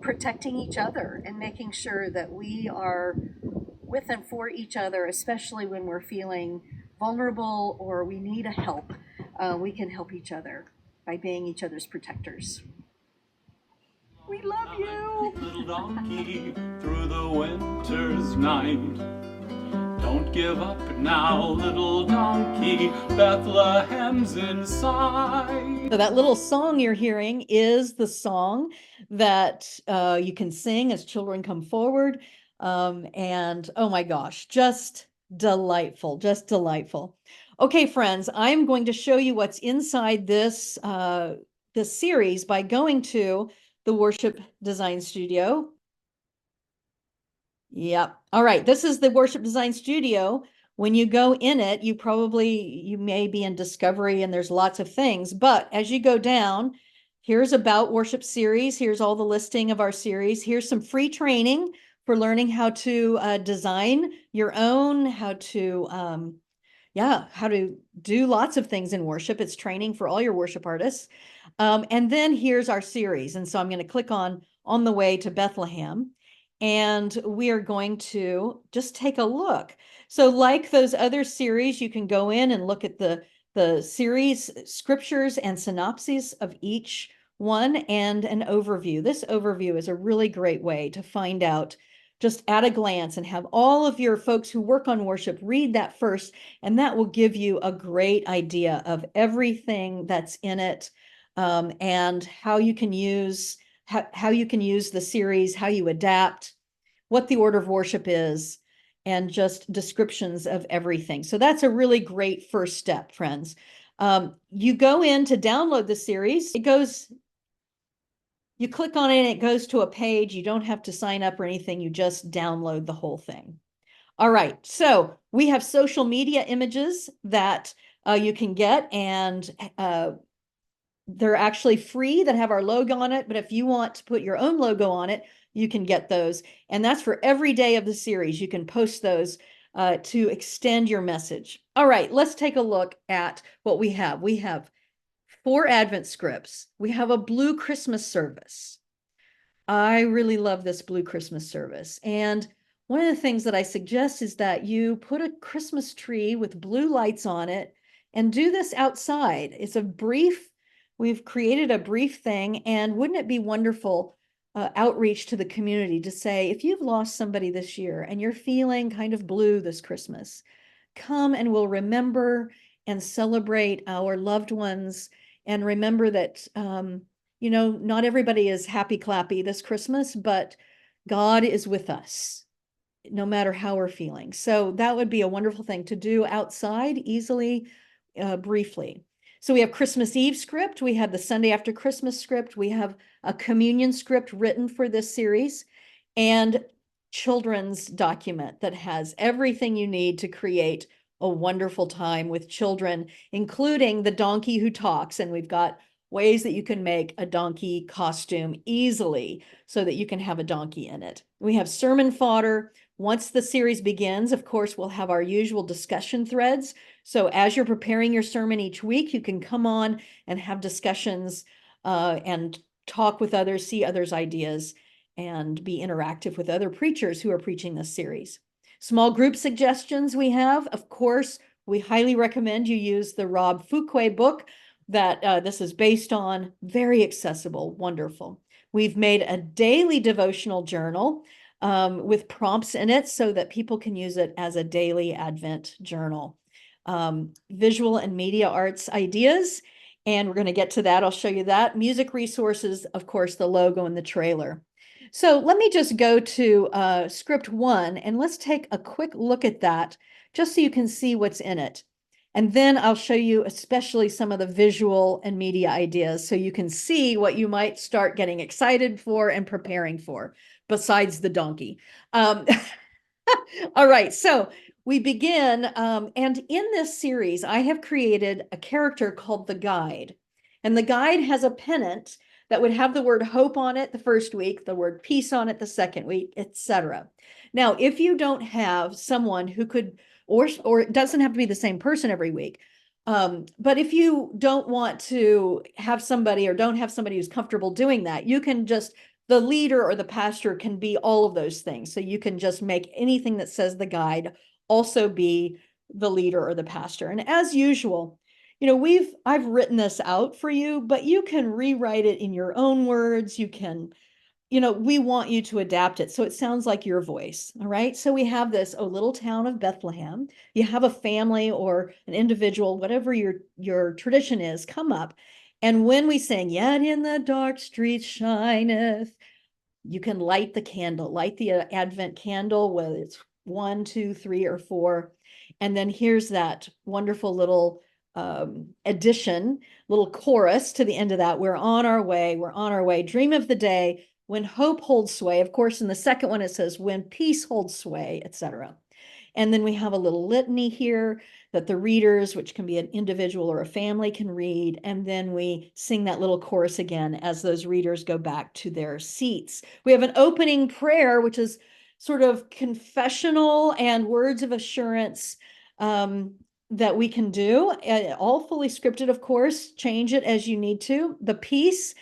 protecting each other and making sure that we are with and for each other, especially when we're feeling vulnerable or we need a help. We can help each other by being each other's protectors. We love you!
Little donkey through the winter's night. Don't give up now, little donkey, Bethlehem's in sight.
So that little song you're hearing is the song that you can sing as children come forward. And oh my gosh, just delightful, just delightful. Okay, friends, I'm going to show you what's inside this series by going to the Worship Design Studio. Yep. All right. This is the Worship Design Studio. When you go in it, you may be in Discovery and there's lots of things, but as you go down, here's About Worship Series. Here's all the listing of our series. Here's some free training for learning how to design your own, how to do lots of things in worship. It's training for all your worship artists. And then here's our series. And so I'm going to click on the way to Bethlehem, and we are going to just take a look. So like those other series, you can go in and look at the series scriptures and synopses of each one and an overview. This overview is a really great way to find out just at a glance and have all of your folks who work on worship read that first, and that will give you a great idea of everything that's in it, and how you can use the series, how you adapt, what the order of worship is, and just descriptions of everything. So that's a really great first step, friends. You go in to download the series. You click on it and it goes to a page. You don't have to sign up or anything. You just download the whole thing. All right. So we have social media images that you can get, and they're actually free that have our logo on it. But if you want to put your own logo on it, you can get those. And that's for every day of the series. You can post those to extend your message. All right. Let's take a look at what we have. We have 4 Advent scripts. We have a blue Christmas service. I really love this blue Christmas service. And one of the things that I suggest is that you put a Christmas tree with blue lights on it and do this outside. We've created a brief thing, and wouldn't it be wonderful outreach to the community to say, if you've lost somebody this year and you're feeling kind of blue this Christmas, come and we'll remember and celebrate our loved ones. And remember that, not everybody is happy clappy this Christmas, but God is with us no matter how we're feeling. So that would be a wonderful thing to do outside easily, briefly. So we have Christmas Eve script, we have the Sunday after Christmas script, we have a communion script written for this series, and children's document that has everything you need to create a wonderful time with children, including the donkey who talks. And we've got ways that you can make a donkey costume easily so that you can have a donkey in it. We have sermon fodder. Once the series begins, of course, we'll have our usual discussion threads. So as you're preparing your sermon each week, you can come on and have discussions and talk with others, see others' ideas, and be interactive with other preachers who are preaching this series. Small group suggestions we have. Of course, we highly recommend you use the Rob Fuqua book that this is based on. Very accessible, wonderful. We've made a daily devotional journal with prompts in it so that people can use it as a daily Advent journal. Visual and media arts ideas, and we're going to get to that. I'll show you that. Music resources, of course, the logo and the trailer. So let me just go to script 1, and let's take a quick look at that just so you can see what's in it. And then I'll show you especially some of the visual and media ideas so you can see what you might start getting excited for and preparing for, besides the donkey. All right, so we begin, and in this series, I have created a character called the Guide. And the Guide has a pennant that would have the word hope on it the first week, the word peace on it the second week, etc. Now, if you don't have someone who could, or it doesn't have to be the same person every week, but if you don't want to have somebody or don't have somebody who's comfortable doing that, you can just, the leader or the pastor can be all of those things. So you can just make anything that says the Guide also be the leader or the pastor. And as usual, you know, I've written this out for you, but you can rewrite it in your own words. You can, you know, we want you to adapt it so it sounds like your voice. All right. So we have this, oh, little town of Bethlehem. You have a family or an individual, whatever your tradition is, come up. And when we sing, yet in the dark streets shineth, you can light the candle, light the Advent candle, whether it's 1, 2, 3, or 4. And then here's that wonderful little addition, little chorus to the end of that. We're on our way. We're on our way. Dream of the day when hope holds sway. Of course, in the second one, it says when peace holds sway, etc. And then we have a little litany here that the readers, which can be an individual or a family, can read. And then we sing that little chorus again as those readers go back to their seats. We have an opening prayer, which is sort of confessional and words of assurance that we can do, all fully scripted, of course. Change it as you need to. The piece,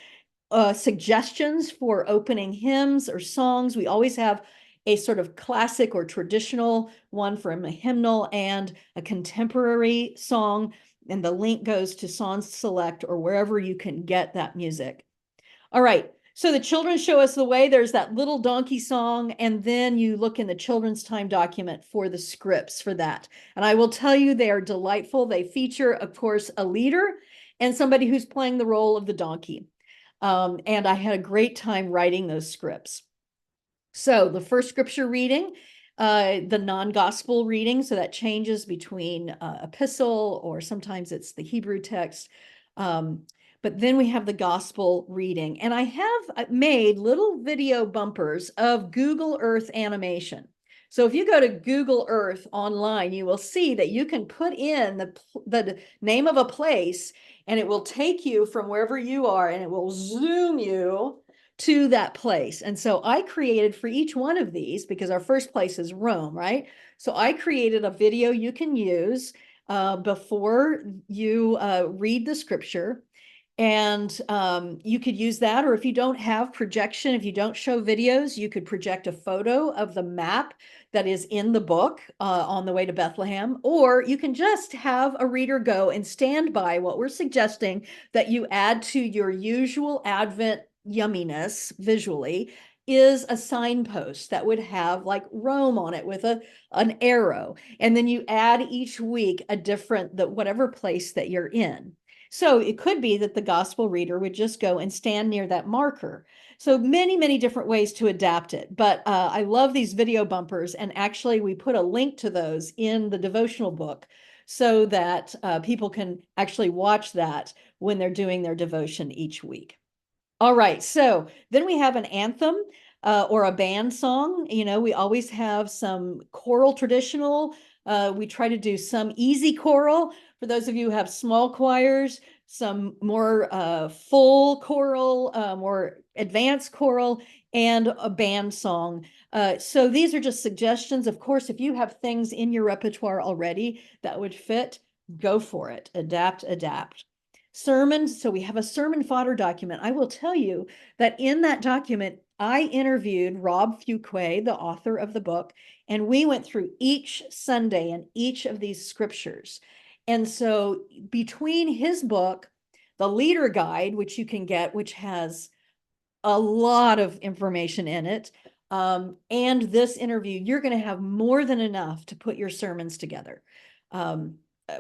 suggestions for opening hymns or songs. We always have a sort of classic or traditional one from a hymnal and a contemporary song, and the link goes to Songs Select or wherever you can get that music. All right. So the children show us the way. There's that little donkey song, and then you look in the children's time document for the scripts for that. And I will tell you, they are delightful. They feature, of course, a leader and somebody who's playing the role of the donkey. And I had a great time writing those scripts. So the first scripture reading, the non-gospel reading, so that changes between epistle or sometimes it's the Hebrew text. But then we have the gospel reading, and I have made little video bumpers of Google Earth animation. So if you go to Google Earth online, you will see that you can put in the name of a place, and it will take you from wherever you are, and it will zoom you to that place. And so I created for each one of these, because our first place is Rome, right? So I created a video you can use before you read the scripture. And you could use that, or if you don't have projection, if you don't show videos, you could project a photo of the map that is in the book on the way to Bethlehem, or you can just have a reader go and stand by what we're suggesting that you add to your usual Advent yumminess visually is a signpost that would have like Rome on it with an arrow. And then you add each week a different, whatever place that you're in. So it could be that the gospel reader would just go and stand near that marker. So many, many different ways to adapt it. But I love these video bumpers. And actually, we put a link to those in the devotional book so that people can actually watch that when they're doing their devotion each week. All right, so then we have an anthem or a band song. You know, we always have some choral traditional. We try to do some easy choral for those of you who have small choirs, some more full choral, more advanced choral, and a band song. So these are just suggestions. Of course, if you have things in your repertoire already that would fit, go for it. Adapt, adapt. Sermons. So we have a sermon fodder document. I will tell you that in that document, I interviewed Rob Fuquay, the author of the book, and we went through each Sunday and each of these scriptures. And so between his book, the Leader Guide, which you can get, which has a lot of information in it, and this interview, you're going to have more than enough to put your sermons together.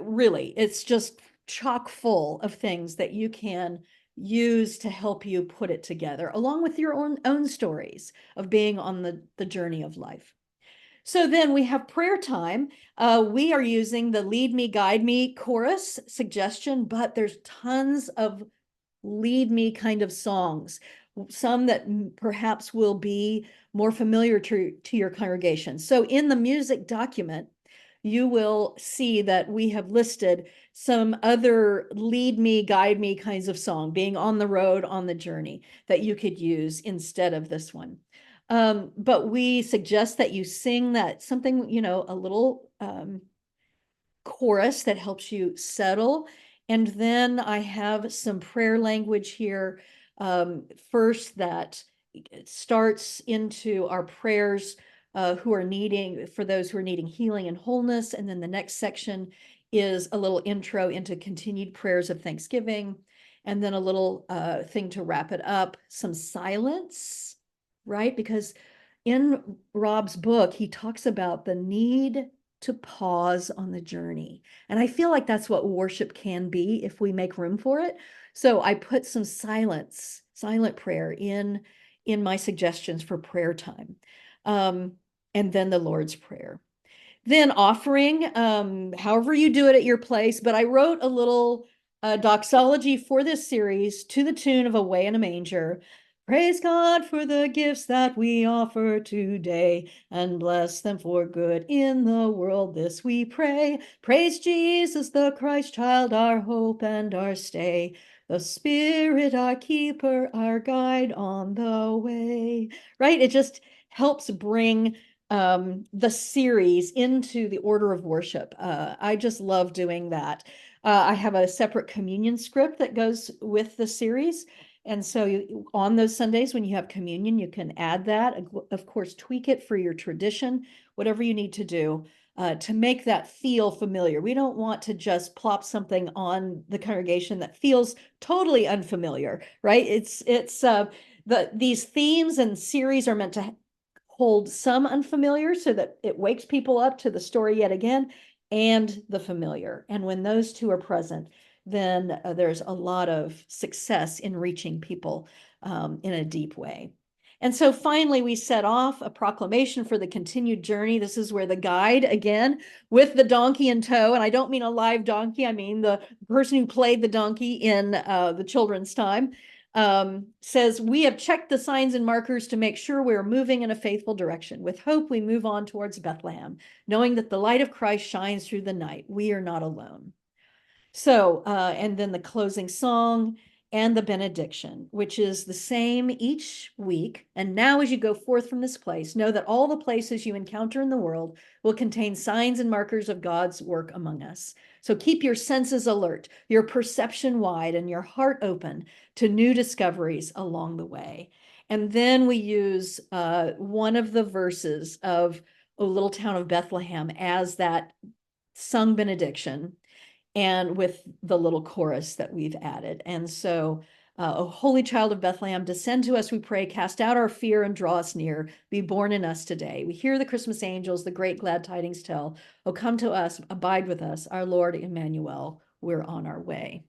Really, it's just chock full of things that you can use to help you put it together, along with your own stories of being on the journey of life. So then we have prayer time. We are using the Lead Me, Guide Me chorus suggestion, but there's tons of lead me kind of songs, some that perhaps will be more familiar to your congregation. So in the music document, you will see that we have listed some other lead me, guide me kinds of song, being on the road, on the journey, that you could use instead of this one. But we suggest that you sing that something, you know, a little chorus that helps you settle. And then I have some prayer language here. First, that starts into our prayers for those who are needing healing and wholeness. And then the next section is a little intro into continued prayers of thanksgiving. And then a little thing to wrap it up, some silence, right? Because in Rob's book, he talks about the need to pause on the journey. And I feel like that's what worship can be if we make room for it. So I put some silent prayer in my suggestions for prayer time. And then the Lord's Prayer. Then offering, however you do it at your place. But I wrote a little doxology for this series to the tune of Away in a Manger. Praise God for the gifts that we offer today, and bless them for good in the world, this we pray. Praise Jesus, the Christ child, our hope and our stay, the Spirit, our keeper, our guide on the way. Right? It just helps bring the series into the order of worship. I just love doing that. I have a separate communion script that goes with the series. And so on those Sundays when you have communion, you can add that, of course, tweak it for your tradition, whatever you need to do to make that feel familiar. We don't want to just plop something on the congregation that feels totally unfamiliar, right? These themes and series are meant to hold some unfamiliar so that it wakes people up to the story yet again and the familiar. And when those two are present, then there's a lot of success in reaching people in a deep way. And so finally, we set off a proclamation for the continued journey. This is where the guide, again, with the donkey in tow, and I don't mean a live donkey, I mean the person who played the donkey in the children's time, says, we have checked the signs and markers to make sure we're moving in a faithful direction. With hope, we move on towards Bethlehem, knowing that the light of Christ shines through the night. We are not alone. So, and then the closing song and the benediction, which is the same each week. And now as you go forth from this place, know that all the places you encounter in the world will contain signs and markers of God's work among us. So keep your senses alert, your perception wide, and your heart open to new discoveries along the way. And then we use one of the verses of O Little Town of Bethlehem as that sung benediction, and with the little chorus that we've added. And so, O Holy Child of Bethlehem, descend to us, we pray, cast out our fear and draw us near, be born in us today. We hear the Christmas angels, the great glad tidings tell. Oh, come to us, abide with us, our Lord Emmanuel, we're on our way.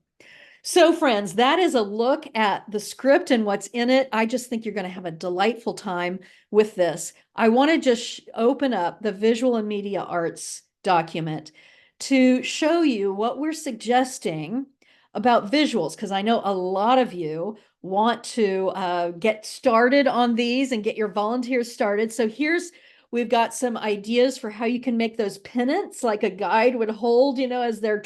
So friends, that is a look at the script and what's in it. I just think you're going to have a delightful time with this. I want to just open up the visual and media arts document to show you what we're suggesting about visuals, because I know a lot of you want to get started on these and get your volunteers started. So we've got some ideas for how you can make those pennants like a guide would hold, as they're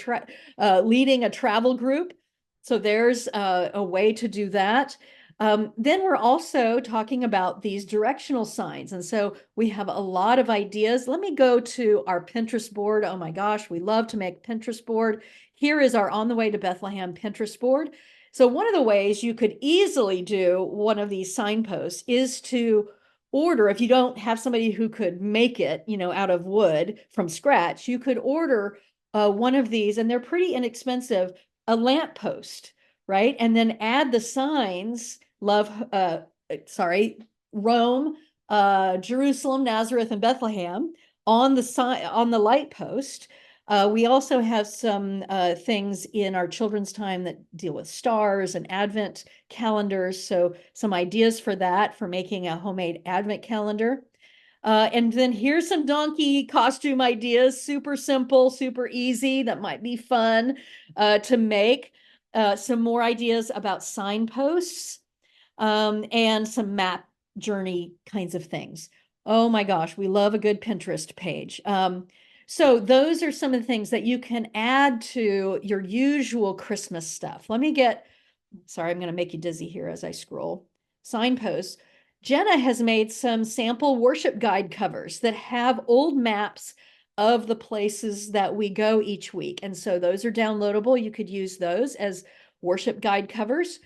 leading a travel group. So there's a way to do that. Then we're also talking about these directional signs. And so we have a lot of ideas. Let me go to our Pinterest board. Oh my gosh, we love to make Pinterest board. Here is our On the Way to Bethlehem Pinterest board. So one of the ways you could easily do one of these signposts is to order, if you don't have somebody who could make it, out of wood from scratch, you could order one of these, and they're pretty inexpensive, a lamp post, right? And then add the signs, Rome, Jerusalem, Nazareth, and Bethlehem on the light post. We also have some things in our children's time that deal with stars and Advent calendars. So some ideas for that, for making a homemade Advent calendar. And then here's some donkey costume ideas, super simple, super easy, that might be fun to make. Some more ideas about signposts and some map journey kinds of things. Oh my gosh, we love a good Pinterest page. So those are some of the things that you can add to your usual Christmas stuff. Sorry, I'm going to make you dizzy here as I scroll. Signposts. Jenna has made some sample worship guide covers that have old maps of the places that we go each week. And so those are downloadable. You could use those as worship guide covers.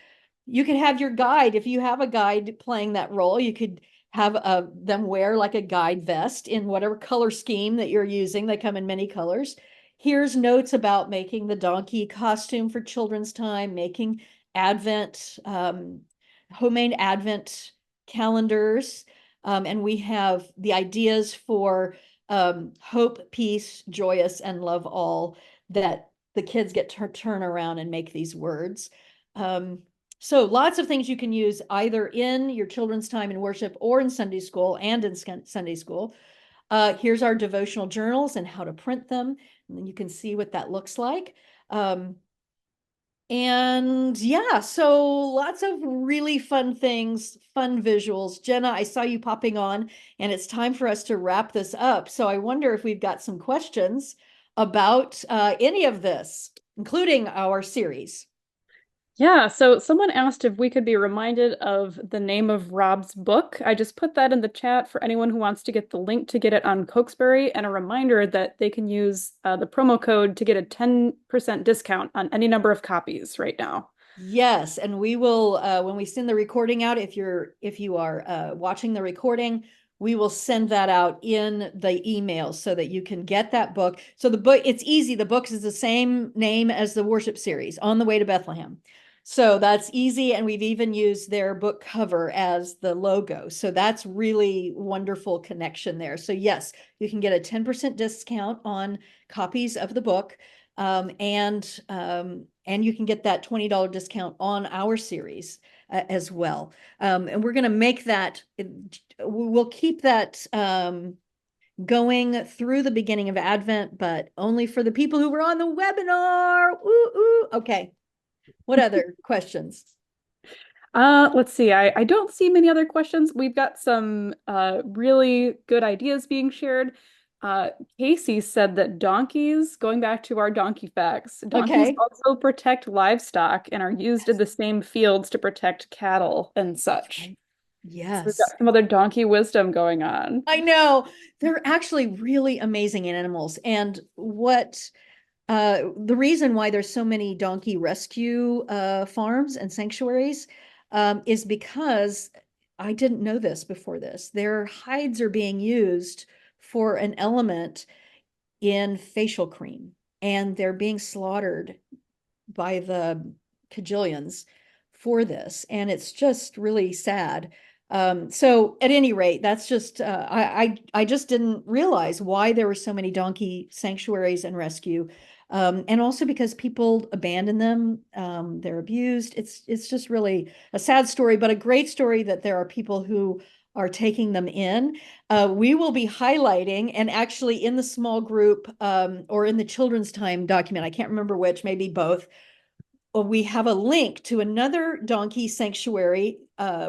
You could have your guide, if you have a guide playing that role, you could have them wear like a guide vest in whatever color scheme that you're using. They come in many colors. Here's notes about making the donkey costume for children's time, making Advent, homemade Advent calendars. And we have the ideas for hope, peace, joyous, and love all, that the kids get to turn around and make these words. So lots of things you can use either in your children's time in worship or in Sunday school and in Sunday school. Here's our devotional journals and how to print them. And then you can see what that looks like. And yeah, so lots of really fun things, fun visuals. Jenna, I saw you popping on, and it's time for us to wrap this up. So I wonder if we've got some questions about any of this, including our series.
Yeah, so someone asked if we could be reminded of the name of Rob's book. I just put that in the chat for anyone who wants to get the link to get it on Cokesbury, and a reminder that they can use the promo code to get a 10% discount on any number of copies right now.
Yes, and we will when we send the recording out, if you are watching the recording, we will send that out in the email so that you can get that book. So the book, it's easy. The book is the same name as the worship series, On the Way to Bethlehem. So that's easy. And we've even used their book cover as the logo. So that's really wonderful connection there. So yes, you can get a 10% discount on copies of the book. And you can get that $20 discount on our series as well. And we're going to make that, we'll keep that going through the beginning of Advent, but only for the people who were on the webinar. Ooh. Okay. What other questions?
Let's see. I don't see many other questions. We've got some really good ideas being shared. Casey said that donkeys, going back to our donkey facts, donkeys also protect livestock and are used in the same fields to protect cattle and such.
Yes.
So we've got some other donkey wisdom going on.
I know. They're actually really amazing animals. And the reason why there's so many donkey rescue farms and sanctuaries is because I didn't know this before this. Their hides are being used for an element in facial cream, and they're being slaughtered by the cajillions for this. And it's just really sad. So at any rate, that's just I just didn't realize why there were so many donkey sanctuaries and rescue. And also because people abandon them, they're abused. It's just really a sad story, but a great story that there are people who are taking them in. We will be highlighting, and actually in the small group or in the children's time document, I can't remember which, maybe both, we have a link to another donkey sanctuary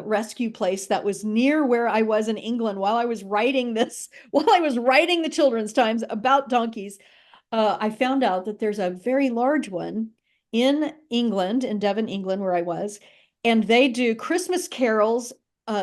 rescue place that was near where I was in England while I was writing the children's times about donkeys. I found out that there's a very large one in England, in Devon, England, where I was, and they do Christmas carols.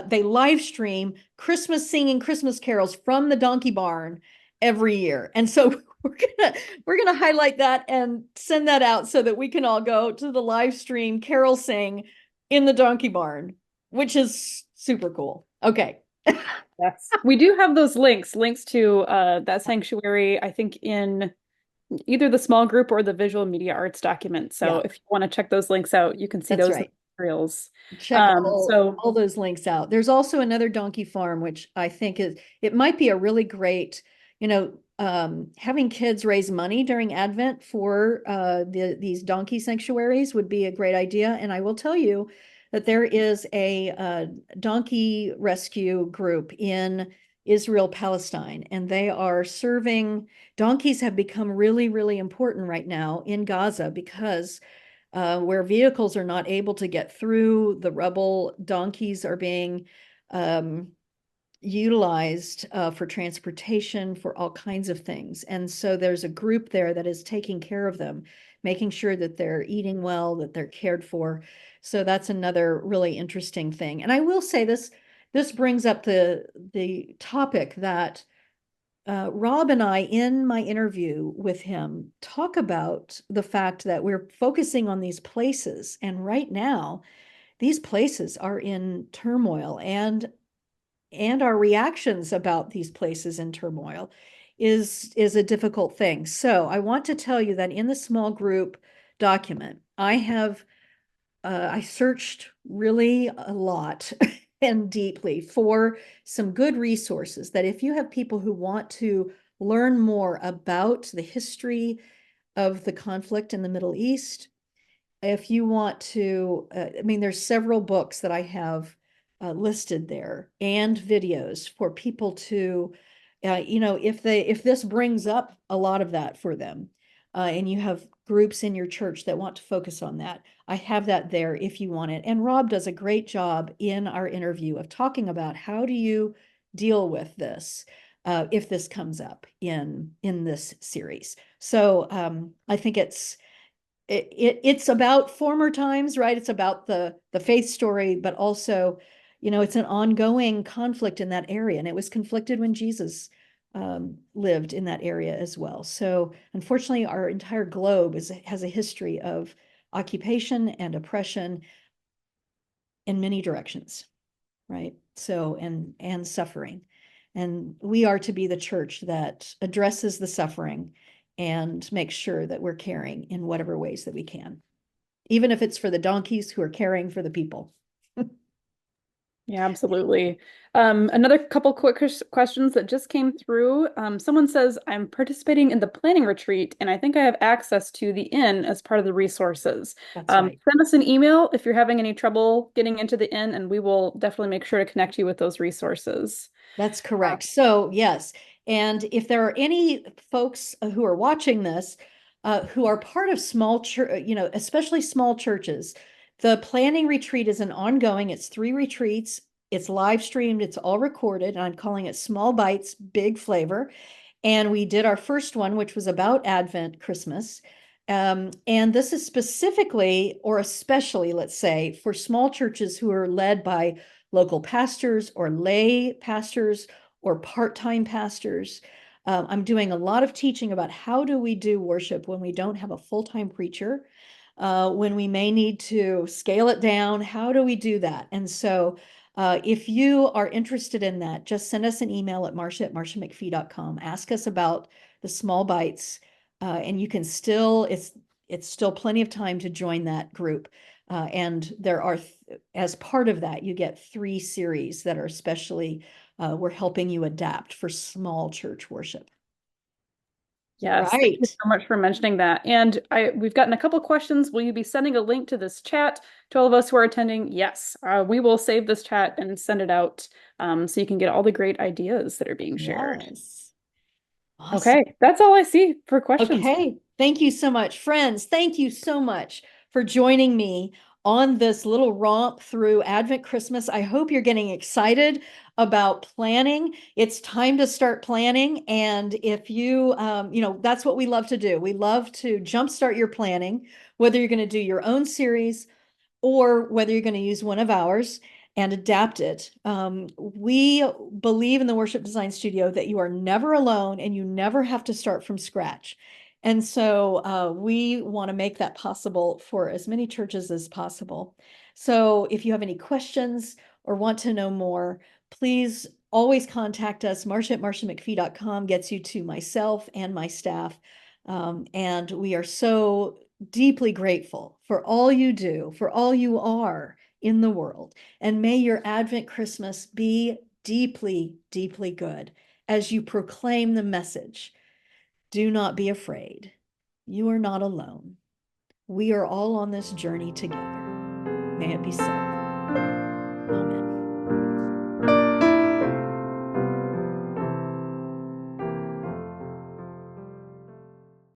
They live stream Christmas singing Christmas carols from the donkey barn every year. And so we're gonna highlight that and send that out so that we can all go to the live stream carol sing in the donkey barn, which is super cool. Okay.
Yes. We do have those links to that sanctuary, I think in either the small group or the visual media arts document. So
Yeah.
if you want to check those links out, you can see
That's
those
right.
materials.
Check
So
all those links out. There's also another donkey farm, which I think it might be a really great, having kids raise money during Advent for these donkey sanctuaries would be a great idea. And I will tell you that there is a donkey rescue group in Israel, Palestine, and they are serving. Donkeys have become really, really important right now in Gaza because where vehicles are not able to get through the rubble, donkeys are being utilized for transportation, for all kinds of things. And so there's a group there that is taking care of them, making sure that they're eating well, that they're cared for. So that's another really interesting thing. And I will say this brings up the topic that Rob and I, in my interview with him, talk about the fact that we're focusing on these places. And right now, these places are in turmoil, and our reactions about these places in turmoil is a difficult thing. So I want to tell you that in the small group document, I searched really a lot and deeply for some good resources that if you have people who want to learn more about the history of the conflict in the Middle East, if you want to, there's several books that I have listed there and videos for people to, if this brings up a lot of that for them, and you have groups in your church that want to focus on that, I have that there if you want it. And Rob does a great job in our interview of talking about how do you deal with this if this comes up in this series. So I think it's about former times, right? It's about the faith story, but also, it's an ongoing conflict in that area, and it was conflicted when Jesus lived in that area as well. So unfortunately, our entire globe has a history of occupation and oppression in many directions, right? So and suffering. And we are to be the church that addresses the suffering and makes sure that we're caring in whatever ways that we can, even if it's for the donkeys who are caring for the people.
yeah, absolutely. Another couple quick questions that just came through. Someone says, I'm participating in the planning retreat, and I think I have access to the inn as part of the resources.
That's right.
Send us an email if you're having any trouble getting into the inn, and we will definitely make sure to connect you with those resources.
That's correct. So yes, and if there are any folks who are watching this, who are part of small church, especially small churches, the planning retreat is an ongoing. It's 3 retreats. It's live streamed. It's all recorded. And I'm calling it Small Bites, Big Flavor. And we did our first one, which was about Advent, Christmas. And this is specifically, or especially, let's say, for small churches who are led by local pastors or lay pastors or part-time pastors. I'm doing a lot of teaching about how do we do worship when we don't have a full-time preacher, when we may need to scale it down. How do we do that? And so if you are interested in that, just send us an email at marsha@marshamcphee.com. Ask us about the small bites, and you can still, it's still plenty of time to join that group. And there are, as part of that, you get 3 series that are especially, we're helping you adapt for small church worship.
Yes, thank you
Right.
so much for mentioning that. And we've gotten a couple questions. Will you be sending a link to this chat to all of us who are attending? Yes, we will save this chat and send it out so you can get all the great ideas that are being shared.
Yes. Awesome.
Okay, that's all I see for questions.
Okay. Thank you so much. Friends, thank you so much for joining me on this little romp through Advent Christmas. I hope you're getting excited about planning. It's time to start planning. And if you, that's what we love to do. We love to jumpstart your planning, whether you're going to do your own series or whether you're going to use one of ours and adapt it. We believe in the Worship Design Studio that you are never alone and you never have to start from scratch. And so we want to make that possible for as many churches as possible. So if you have any questions or want to know more, please always contact us. Marsha@marshamcphee.com gets you to myself and my staff. And we are so deeply grateful for all you do, for all you are in the world. And may your Advent Christmas be deeply, deeply good as you proclaim the message. Do not be afraid. You are not alone. We are all on this journey together. May it be so.